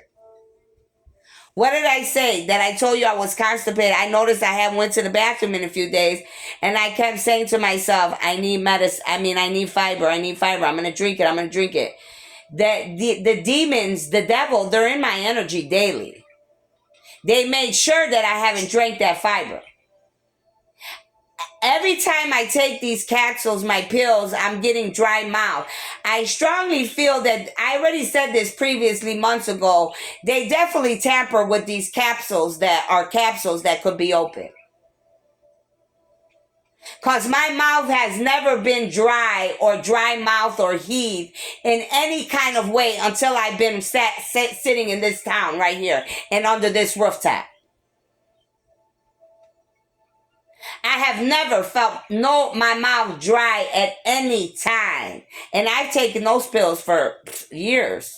What did I say? That I told you I was constipated. I noticed I haven't went to the bathroom in a few days, and I kept saying to myself, I need medicine. I need fiber. I'm going to drink it. The demons, the devil, they're in my energy daily. They made sure that I haven't drank that fiber. every time I take these capsules, my pills, I'm getting dry mouth. I strongly feel that, I already said this previously months ago, they definitely tamper with these capsules that could be open. Because my mouth has never been dry or dry mouth or heat in any kind of way until I've been sitting in this town right here and under this rooftop. I have never felt my mouth dry at any time. And I've taken those pills for years.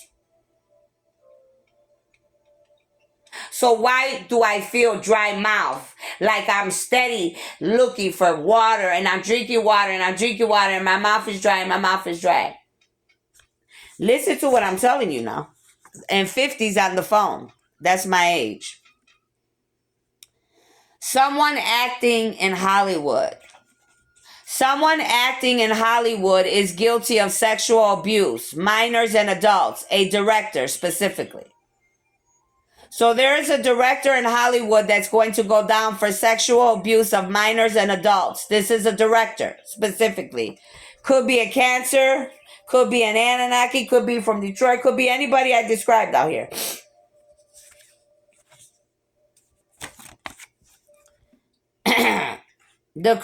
So why do I feel dry mouth? Like I'm steady looking for water and I'm drinking water and I'm drinking water and my mouth is dry and my mouth is dry. Listen to what I'm telling you now. And 50's on the phone. That's my age. Someone acting in Hollywood. Someone acting in Hollywood is guilty of sexual abuse, minors and adults, a director specifically. So there is a director in Hollywood that's going to go down for sexual abuse of minors and adults. This is a director specifically. Could be a Cancer, could be an Anunnaki, could be from Detroit, could be anybody I described out here. The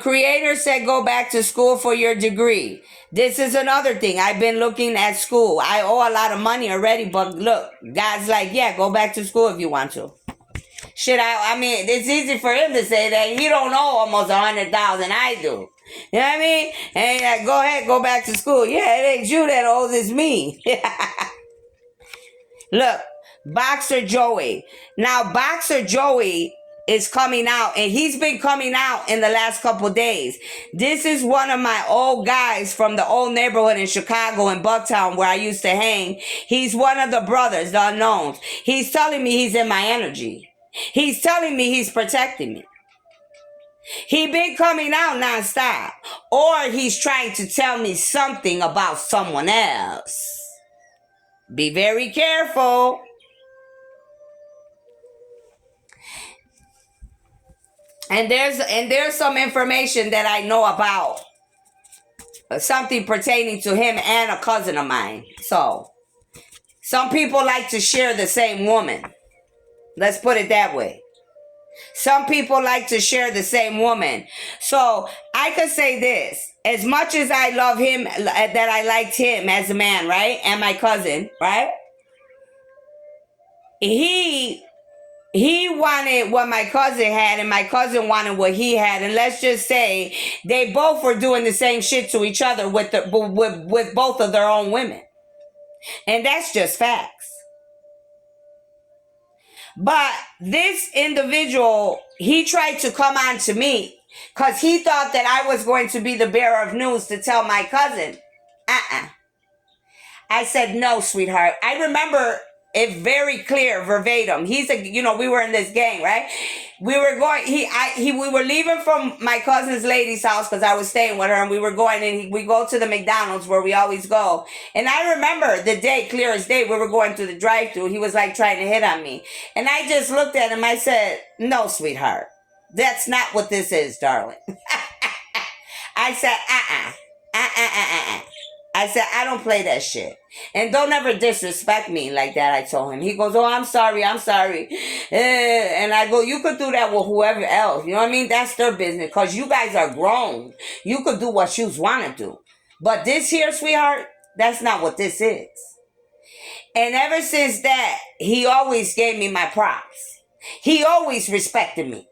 creator said go back to school for your degree. This is another thing. I've been looking at school. I owe a lot of money already, but look, God's like, yeah, go back to school if you want to. Shit, I mean, it's easy for him to say that. He don't know almost 100,000. I do. You know what I mean? And go ahead, go back to school. Yeah, it ain't you that owes, it's me. Look, Boxer Joey. Now, Boxer Joey is coming out, and he's been coming out in the last couple days. This is one of my old guys from the old neighborhood in Chicago in Bucktown where I used to hang. He's one of the brothers, the unknowns. He's telling me he's in my energy. He's telling me he's protecting me. He been coming out nonstop. Or he's trying to tell me something about someone else. Be very careful. And there's some information that I know about something pertaining to him and a cousin of mine. So, some people like to share the same woman. Let's put it that way. Some people like to share the same woman. So, I could say this. As much as I love him, that I liked him as a man, right? And my cousin, right? He wanted what my cousin had, and my cousin wanted what he had. And let's just say they both were doing the same shit to each other with both of their own women. And that's just facts. But this individual, he tried to come on to me because he thought that I was going to be the bearer of news to tell my cousin. I said, no, sweetheart. I remember it very clear, verbatim. He said, we were in this gang, right? We were going, we were leaving from my cousin's lady's house because I was staying with her, and we were going, and we go to the McDonald's where we always go. And I remember the day, clear as day, we were going through the drive-thru. He was like trying to hit on me. And I just looked at him. I said, no, sweetheart. That's not what this is, darling. I said, I said, I don't play that shit. And don't ever disrespect me like that, I told him. He goes, oh, I'm sorry. And I go, you could do that with whoever else. You know what I mean? That's their business, because you guys are grown. You could do what you want to do. But this here, sweetheart, that's not what this is. And ever since that, he always gave me my props. He always respected me.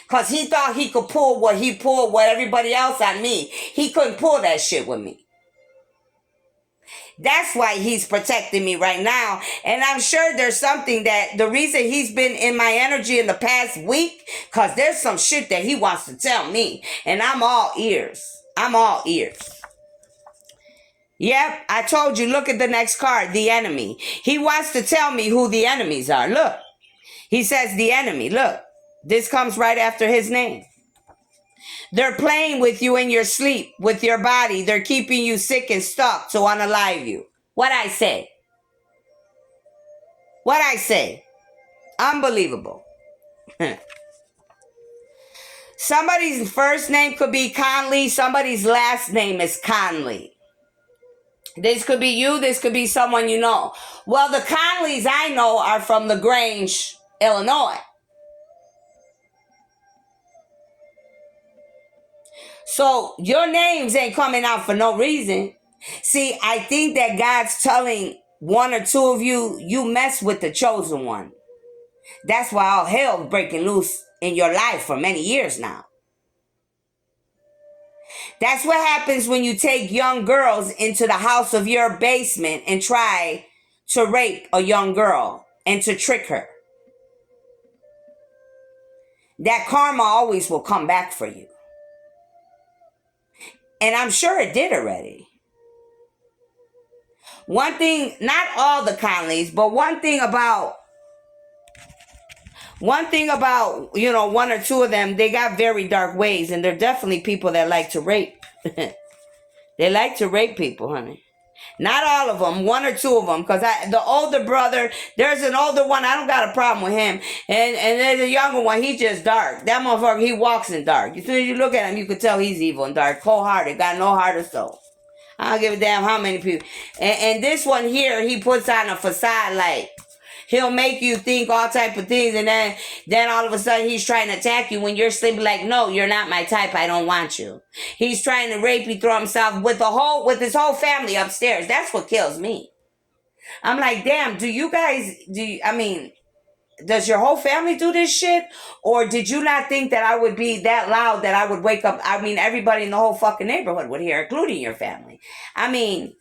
Because he thought he could pull what he pulled with everybody else on me. He couldn't pull that shit with me. That's why he's protecting me right now. And I'm sure there's something that the reason he's been in my energy in the past week, because there's some shit that he wants to tell me. And I'm all ears. Yep, I told you, look at the next card, the enemy. He wants to tell me who the enemies are. Look, he says the enemy. Look, this comes right after his name. They're playing with you in your sleep, with your body. They're keeping you sick and stuck to unalive you. What I say? Unbelievable. Somebody's first name could be Conley. Somebody's last name is Conley. This could be you. This could be someone you know. Well, the Conleys I know are from LaGrange, Illinois. So your names ain't coming out for no reason. See, I think that God's telling one or two of you, you mess with the chosen one. That's why all hell's breaking loose in your life for many years now. That's what happens when you take young girls into the house of your basement and try to rape a young girl and to trick her. That karma always will come back for you. And I'm sure it did already. One thing, not all the Conleys, but one thing about, you know, one or two of them, they got very dark ways, and they're definitely people that like to rape. They like to rape people, honey. Not all of them, one or two of them, because the older brother, there's an older one, I don't got a problem with him, and there's a younger one, he's just dark. That motherfucker, he walks in dark. As soon as you look at him, you can tell he's evil and dark, cold-hearted, got no heart or soul. I don't give a damn how many people. And this one here, he puts on a facade like, he'll make you think all type of things, and then all of a sudden he's trying to attack you when you're sleeping like, no, you're not my type, I don't want you. He's trying to rape you, throw himself with his whole family upstairs. That's what kills me. I'm like, damn, does your whole family do this shit? Or did you not think that I would be that loud that I would wake up? I mean, everybody in the whole fucking neighborhood would hear, including your family. I mean,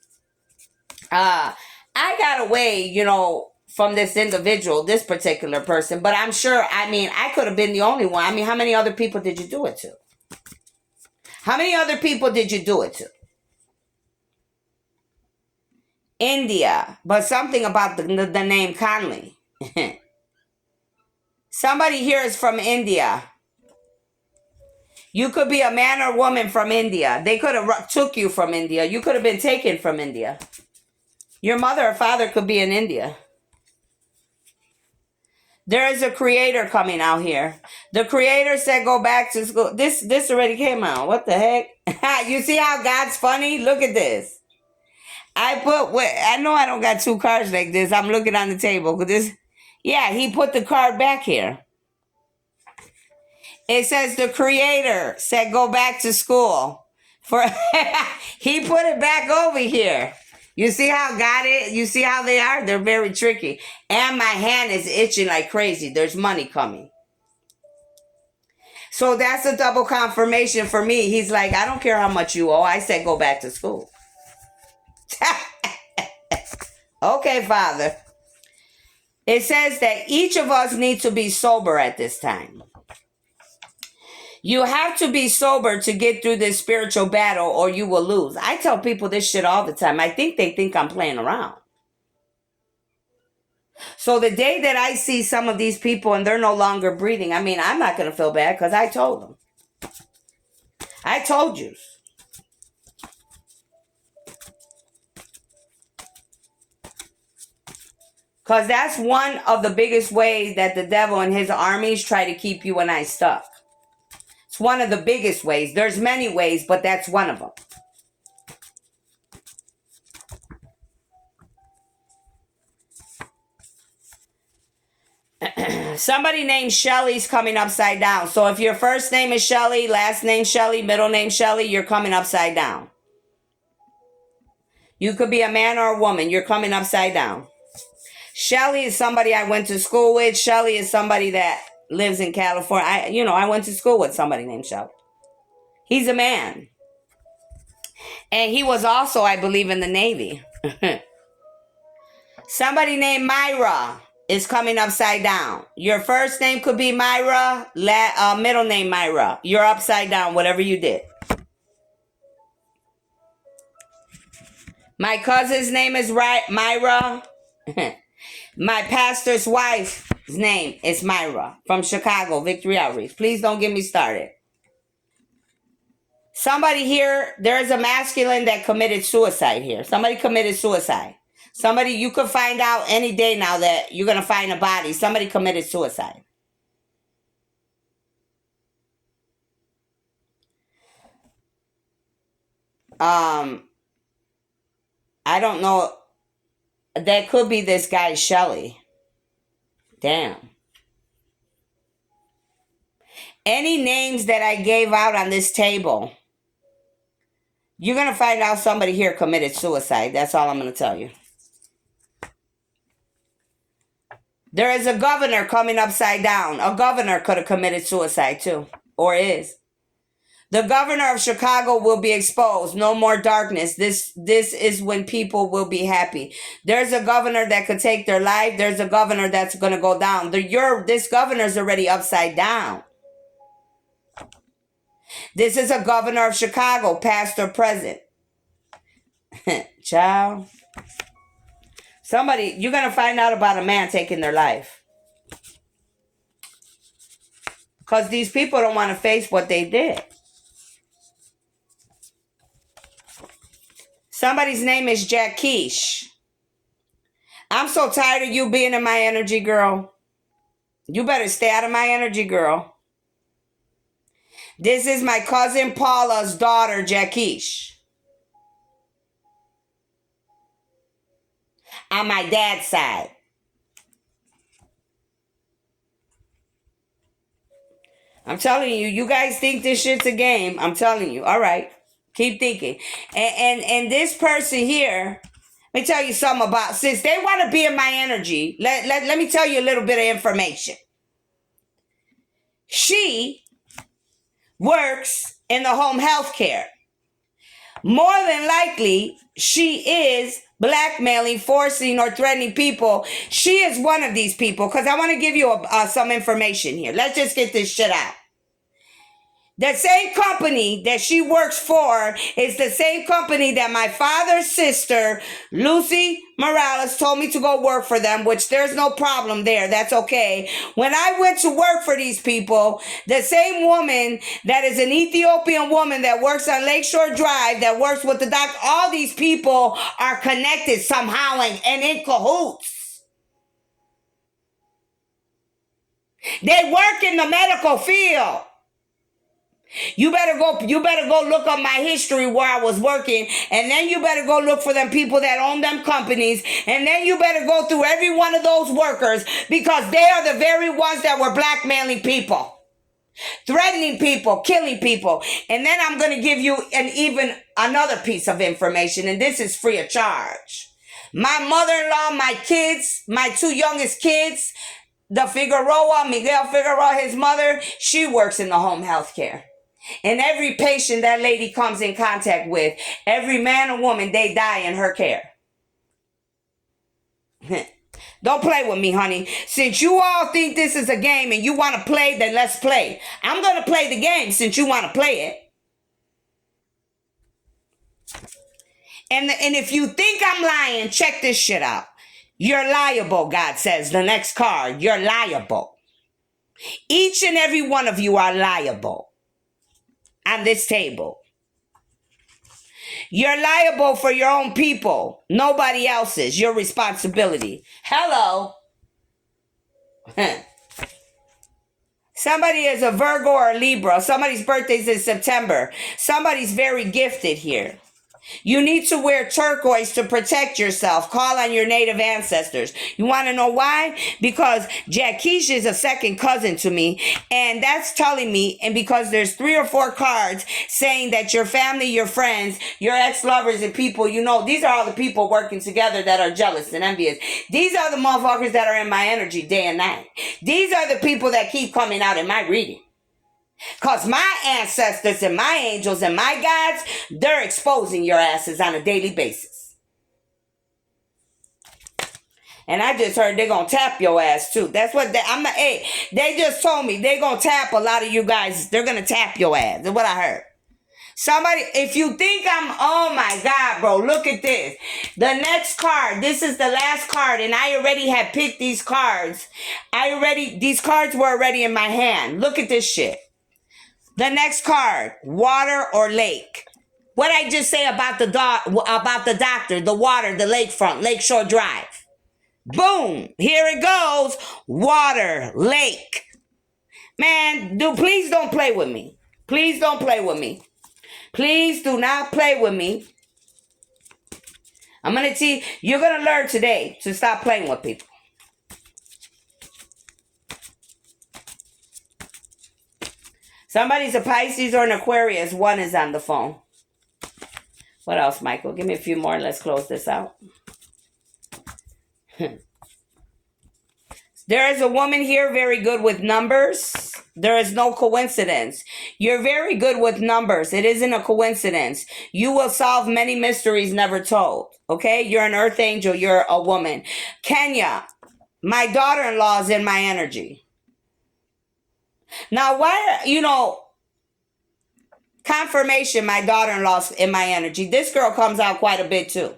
I got away, you know, from this individual, this particular person, but I'm sure, I mean, I could have been the only one. I mean, how many other people did you do it to? How many other people did you do it to? India, but something about the name Conley. Somebody here is from India. You could be a man or woman from India. They could have took you from India. You could have been taken from India. Your mother or father could be in India. There is a creator coming out here. The creator said go back to school. This already came out. What the heck? You see how God's funny? Look at this. I know I don't got two cards like this. I'm looking on the table. Yeah, he put the card back here. It says the creator said go back to school. He put it back over here. You see how God is? You see how they are? They're very tricky. And my hand is itching like crazy. There's money coming. So that's a double confirmation for me. He's like, I don't care how much you owe. I said go back to school. Okay, Father. It says that each of us needs to be sober at this time. You have to be sober to get through this spiritual battle or you will lose. I tell people this shit all the time. I think they think I'm playing around. So the day that I see some of these people and they're no longer breathing, I mean, I'm not going to feel bad because I told them. I told you. Because that's one of the biggest ways that the devil and his armies try to keep you and I stuck. It's one of the biggest ways. There's many ways, but that's one of them. Somebody named Shelly's coming upside down. So if your first name is Shelly, last name Shelly, middle name Shelly, you're coming upside down. You could be a man or a woman. You're coming upside down. Shelly is somebody I went to school with. Shelly is somebody that lives in California. I went to school with somebody named Shelly. He's a man. And he was also, I believe, in the Navy. Somebody named Myra is coming upside down. Your first name could be Myra, middle name Myra. You're upside down, whatever you did. My cousin's name is Myra. My pastor's wife's name is Myra from Chicago, Victory Outreach. Please don't get me started. Somebody here, there's a masculine that committed suicide here. Somebody committed suicide. Somebody, you could find out any day now that you're going to find a body. Somebody committed suicide. I don't know. That could be this guy, Shelly. Damn. Any names that I gave out on this table, you're going to find out somebody here committed suicide. That's all I'm going to tell you. There is a governor coming upside down. A governor could have committed suicide too, or is. The governor of Chicago will be exposed. No more darkness. This is when people will be happy. There's a governor that could take their life. There's a governor that's going to go down. This governor's already upside down. This is a governor of Chicago, past or present. Child. Somebody, you're going to find out about a man taking their life. Because these people don't want to face what they did. Somebody's name is Jackish. I'm so tired of you being in my energy, girl. You better stay out of my energy, girl. This is my cousin Paula's daughter, Jackish. On my dad's side. I'm telling you, you guys think this shit's a game. I'm telling you. All right. Keep thinking. And this person here, let me tell you something about, since they want to be in my energy, let me tell you a little bit of information. She works in the home health care. More than likely, she is blackmailing, forcing, or threatening people. She is one of these people, because I want to give you some information here. Let's just get this shit out. The same company that she works for is the same company that my father's sister, Lucy Morales, told me to go work for them, which there's no problem there. That's okay. When I went to work for these people, the same woman that is an Ethiopian woman that works on Lakeshore Drive, that works with the doctor, all these people are connected somehow and in cahoots. They work in the medical field. You better go look up my history where I was working, and then you better go look for them people that own them companies, and then you better go through every one of those workers, because they are the very ones that were blackmailing people, threatening people, killing people. And then I'm going to give you even another piece of information, and this is free of charge. My mother-in-law, my kids, my two youngest kids, the Figueroa, Miguel Figueroa, his mother, she works in the home health care. And every patient that lady comes in contact with, every man or woman, they die in her care. Don't play with me, honey. Since you all think this is a game and you want to play, then let's play. I'm going to play the game since you want to play it. And if you think I'm lying, check this shit out. You're liable, God says. The next card, you're liable. Each and every one of you are liable on this table. You're liable for your own people. Nobody else's. Your responsibility. Hello. Somebody is a Virgo or a Libra. Somebody's birthday's in September. Somebody's very gifted here. You need to wear turquoise to protect yourself. Call on your native ancestors. You want to know why? Because Jackish is a second cousin to me, and that's telling me, and because there's 3 or 4 cards saying that your family, your friends, your ex-lovers and people, you know, these are all the people working together that are jealous and envious. These are the motherfuckers that are in my energy day and night. These are the people that keep coming out in my reading. Because my ancestors and my angels and my gods, they're exposing your asses on a daily basis. And I just heard they're going to tap your ass too. That's what they just told me. They're going to tap a lot of you guys. They're going to tap your ass. That's what I heard. Somebody, if you think oh my God, bro, look at this. The next card, this is the last card, and I already had picked these cards. These cards were already in my hand. Look at this shit. The next card, water or lake. What I just say about the doctor, the water, the lakefront, Lakeshore Drive. Boom, here it goes. Water, lake. Man, please don't play with me. Please don't play with me. Please do not play with me. I'm going to teach. You're going to learn today to stop playing with people. Somebody's a Pisces or an Aquarius. One is on the phone. What else, Michael? Give me a few more and let's close this out. There is a woman here very good with numbers. There is no coincidence. You're very good with numbers. It isn't a coincidence. You will solve many mysteries never told. Okay? You're an earth angel. You're a woman. Kenya, my daughter-in-law is in my energy. Now, why, confirmation, my daughter-in-law's in my energy. This girl comes out quite a bit too.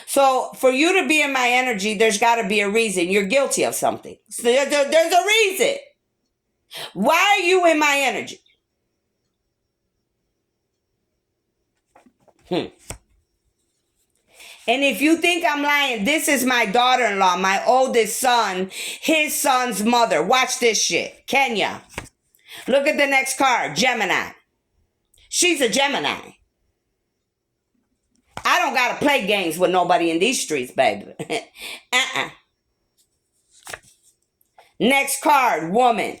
So for you to be in my energy, there's got to be a reason. You're guilty of something. So there's a reason. Why are you in my energy? And if you think I'm lying, this is my daughter-in-law, my oldest son, his son's mother. Watch this shit. Kenya. Look at the next card. Gemini. She's a Gemini. I don't got to play games with nobody in these streets, baby. Next card. Woman.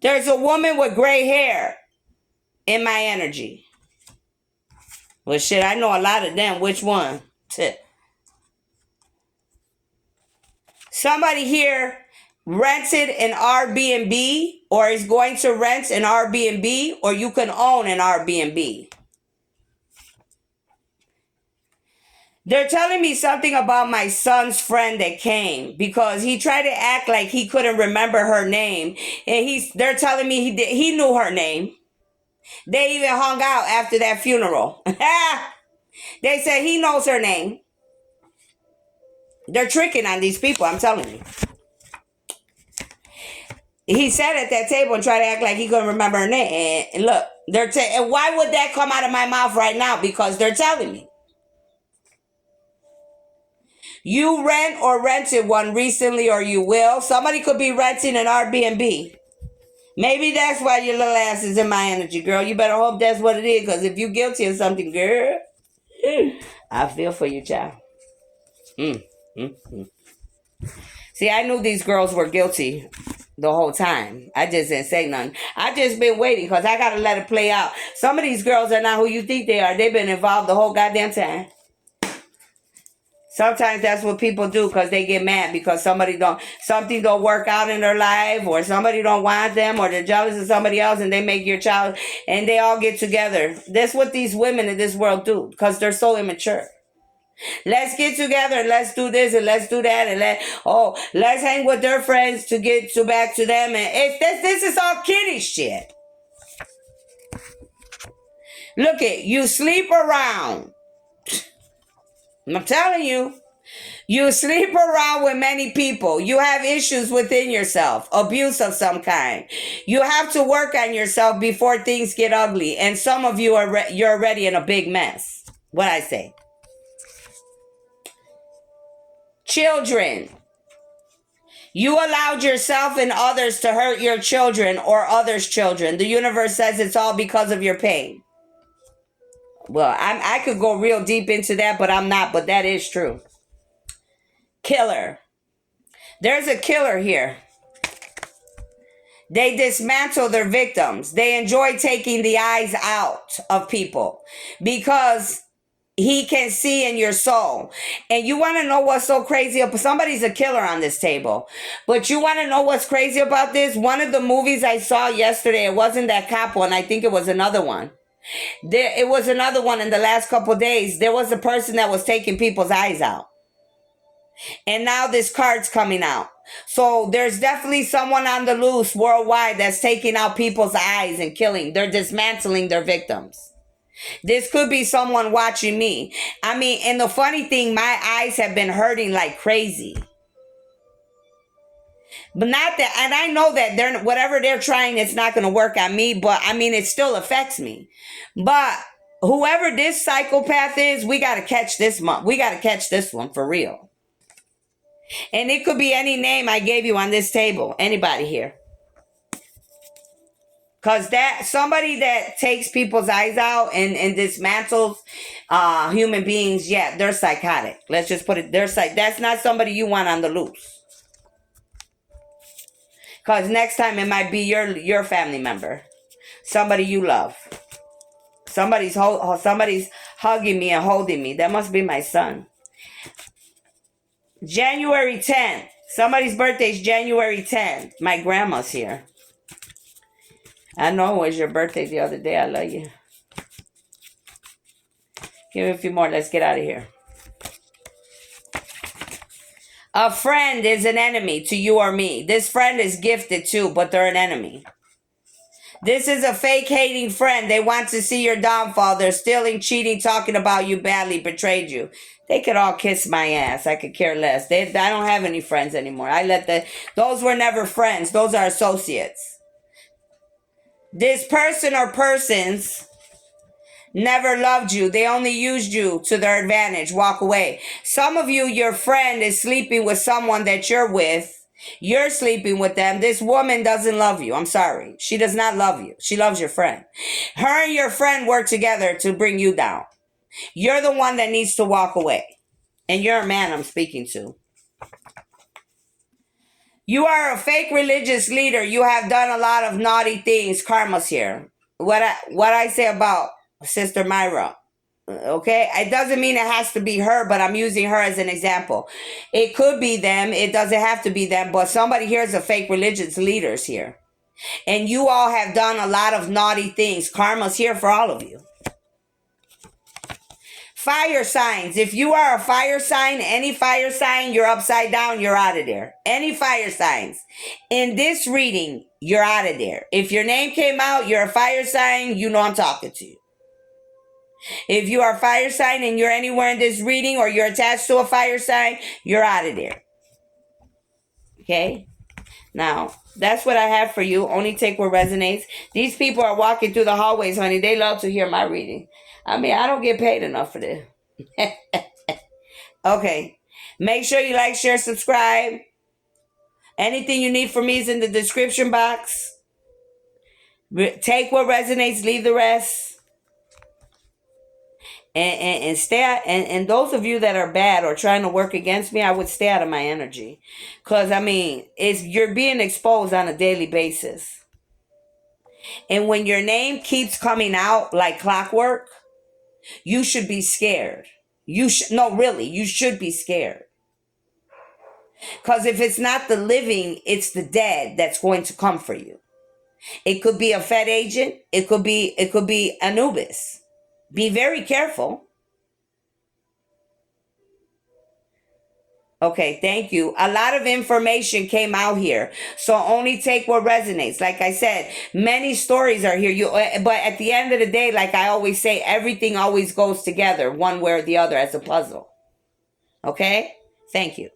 There's a woman with gray hair in my energy. Well, shit, I know a lot of them. Which one? Somebody here rented an Airbnb or is going to rent an Airbnb, or you can own an Airbnb. They're telling me something about my son's friend that came because he tried to act like he couldn't remember her name. And they're telling me he knew her name. They even hung out after that funeral. They said he knows her name. They're tricking on these people, I'm telling you. He sat at that table and tried to act like he couldn't remember her name. And look, and why would that come out of my mouth right now? Because they're telling me. You rent or rented one recently, or you will. Somebody could be renting an Airbnb. Maybe that's why your little ass is in my energy, girl. You better hope that's what it is, because if you're guilty of something, girl, I feel for you, child. See, I knew these girls were guilty the whole time. I just didn't say nothing. I just been waiting because I got to let it play out. Some of these girls are not who you think they are. They've been involved the whole goddamn time. Sometimes that's what people do because they get mad because something don't work out in their life, or somebody don't want them, or they're jealous of somebody else and they make your child, and they all get together. That's what these women in this world do because they're so immature. Let's get together and let's do this and let's do that and let's hang with their friends to get back to them, and this is all kiddie shit. Look you sleep around. I'm telling you, you sleep around with many people. You have issues within yourself, abuse of some kind. You have to work on yourself before things get ugly. And some of you you're already in a big mess. What I say? Children. You allowed yourself and others to hurt your children or others' children. The universe says it's all because of your pain. Well, I could go real deep into that, but I'm not. But that is true. Killer. There's a killer here. They dismantle their victims. They enjoy taking the eyes out of people because he can see in your soul. And you want to know what's so crazy? Somebody's a killer on this table. But you want to know what's crazy about this? One of the movies I saw yesterday, it wasn't that cop one. I think it was another one. It was another one in the last couple days. There was a person that was taking people's eyes out. And now this card's coming out. So there's definitely someone on the loose worldwide that's taking out people's eyes and killing. They're dismantling their victims. This could be someone watching me. I mean, and the funny thing, my eyes have been hurting like crazy. But not that, and I know that whatever they're trying, it's not going to work on me, but I mean, it still affects me. But whoever this psychopath is, we got to catch this one. We got to catch this one for real. And it could be any name I gave you on this table. Anybody here. Because that somebody that takes people's eyes out and dismantles human beings, yeah, they're psychotic. Let's just put it, that's not somebody you want on the loose. Because next time it might be your family member. Somebody you love. Somebody's hugging me and holding me. That must be my son. January 10th. Somebody's birthday is January 10th. My grandma's here. I know it was your birthday the other day. I love you. Give me a few more. Let's get out of here. A friend is an enemy to you or me. This friend is gifted too, but they're an enemy. This is a fake hating friend. They want to see your downfall. They're stealing, cheating, talking about you badly, betrayed you. They could all kiss my ass. I could care less. I don't have any friends anymore. Those were never friends. Those are associates. This person or persons never loved you. They only used you to their advantage. Walk away. Some of you, your friend is sleeping with someone that you're with. You're sleeping with them. This woman doesn't love you. I'm sorry. She does not love you. She loves your friend. Her and your friend work together to bring you down. You're the one that needs to walk away. And you're a man I'm speaking to. You are a fake religious leader. You have done a lot of naughty things. Karma's here. What I say about Sister Myra. Okay, it doesn't mean it has to be her, but I'm using her as an example. It could be them. It doesn't have to be them, but somebody here is a fake religious leaders here. And you all have done a lot of naughty things. Karma's here for all of you. Fire signs. If you are a fire sign, any fire sign, you're upside down, you're out of there. Any fire signs. In this reading, you're out of there. If your name came out, you're a fire sign, you know I'm talking to you. If you are a fire sign and you're anywhere in this reading or you're attached to a fire sign, you're out of there. Okay? Now, that's what I have for you. Only take what resonates. These people are walking through the hallways, honey. They love to hear my reading. I mean, I don't get paid enough for this. Okay. Make sure you like, share, subscribe. Anything you need from me is in the description box. Take what resonates, leave the rest. And stay out, and those of you that are bad or trying to work against me, I would stay out of my energy. Because, I mean, you're being exposed on a daily basis. And when your name keeps coming out like clockwork, you should be scared. You should be scared. Because if it's not the living, it's the dead that's going to come for you. It could be a Fed agent. It could be Anubis. Be very careful. Okay, thank you. A lot of information came out here. So only take what resonates. Like I said, many stories are here. But at the end of the day, like I always say, everything always goes together one way or the other as a puzzle. Okay? Thank you.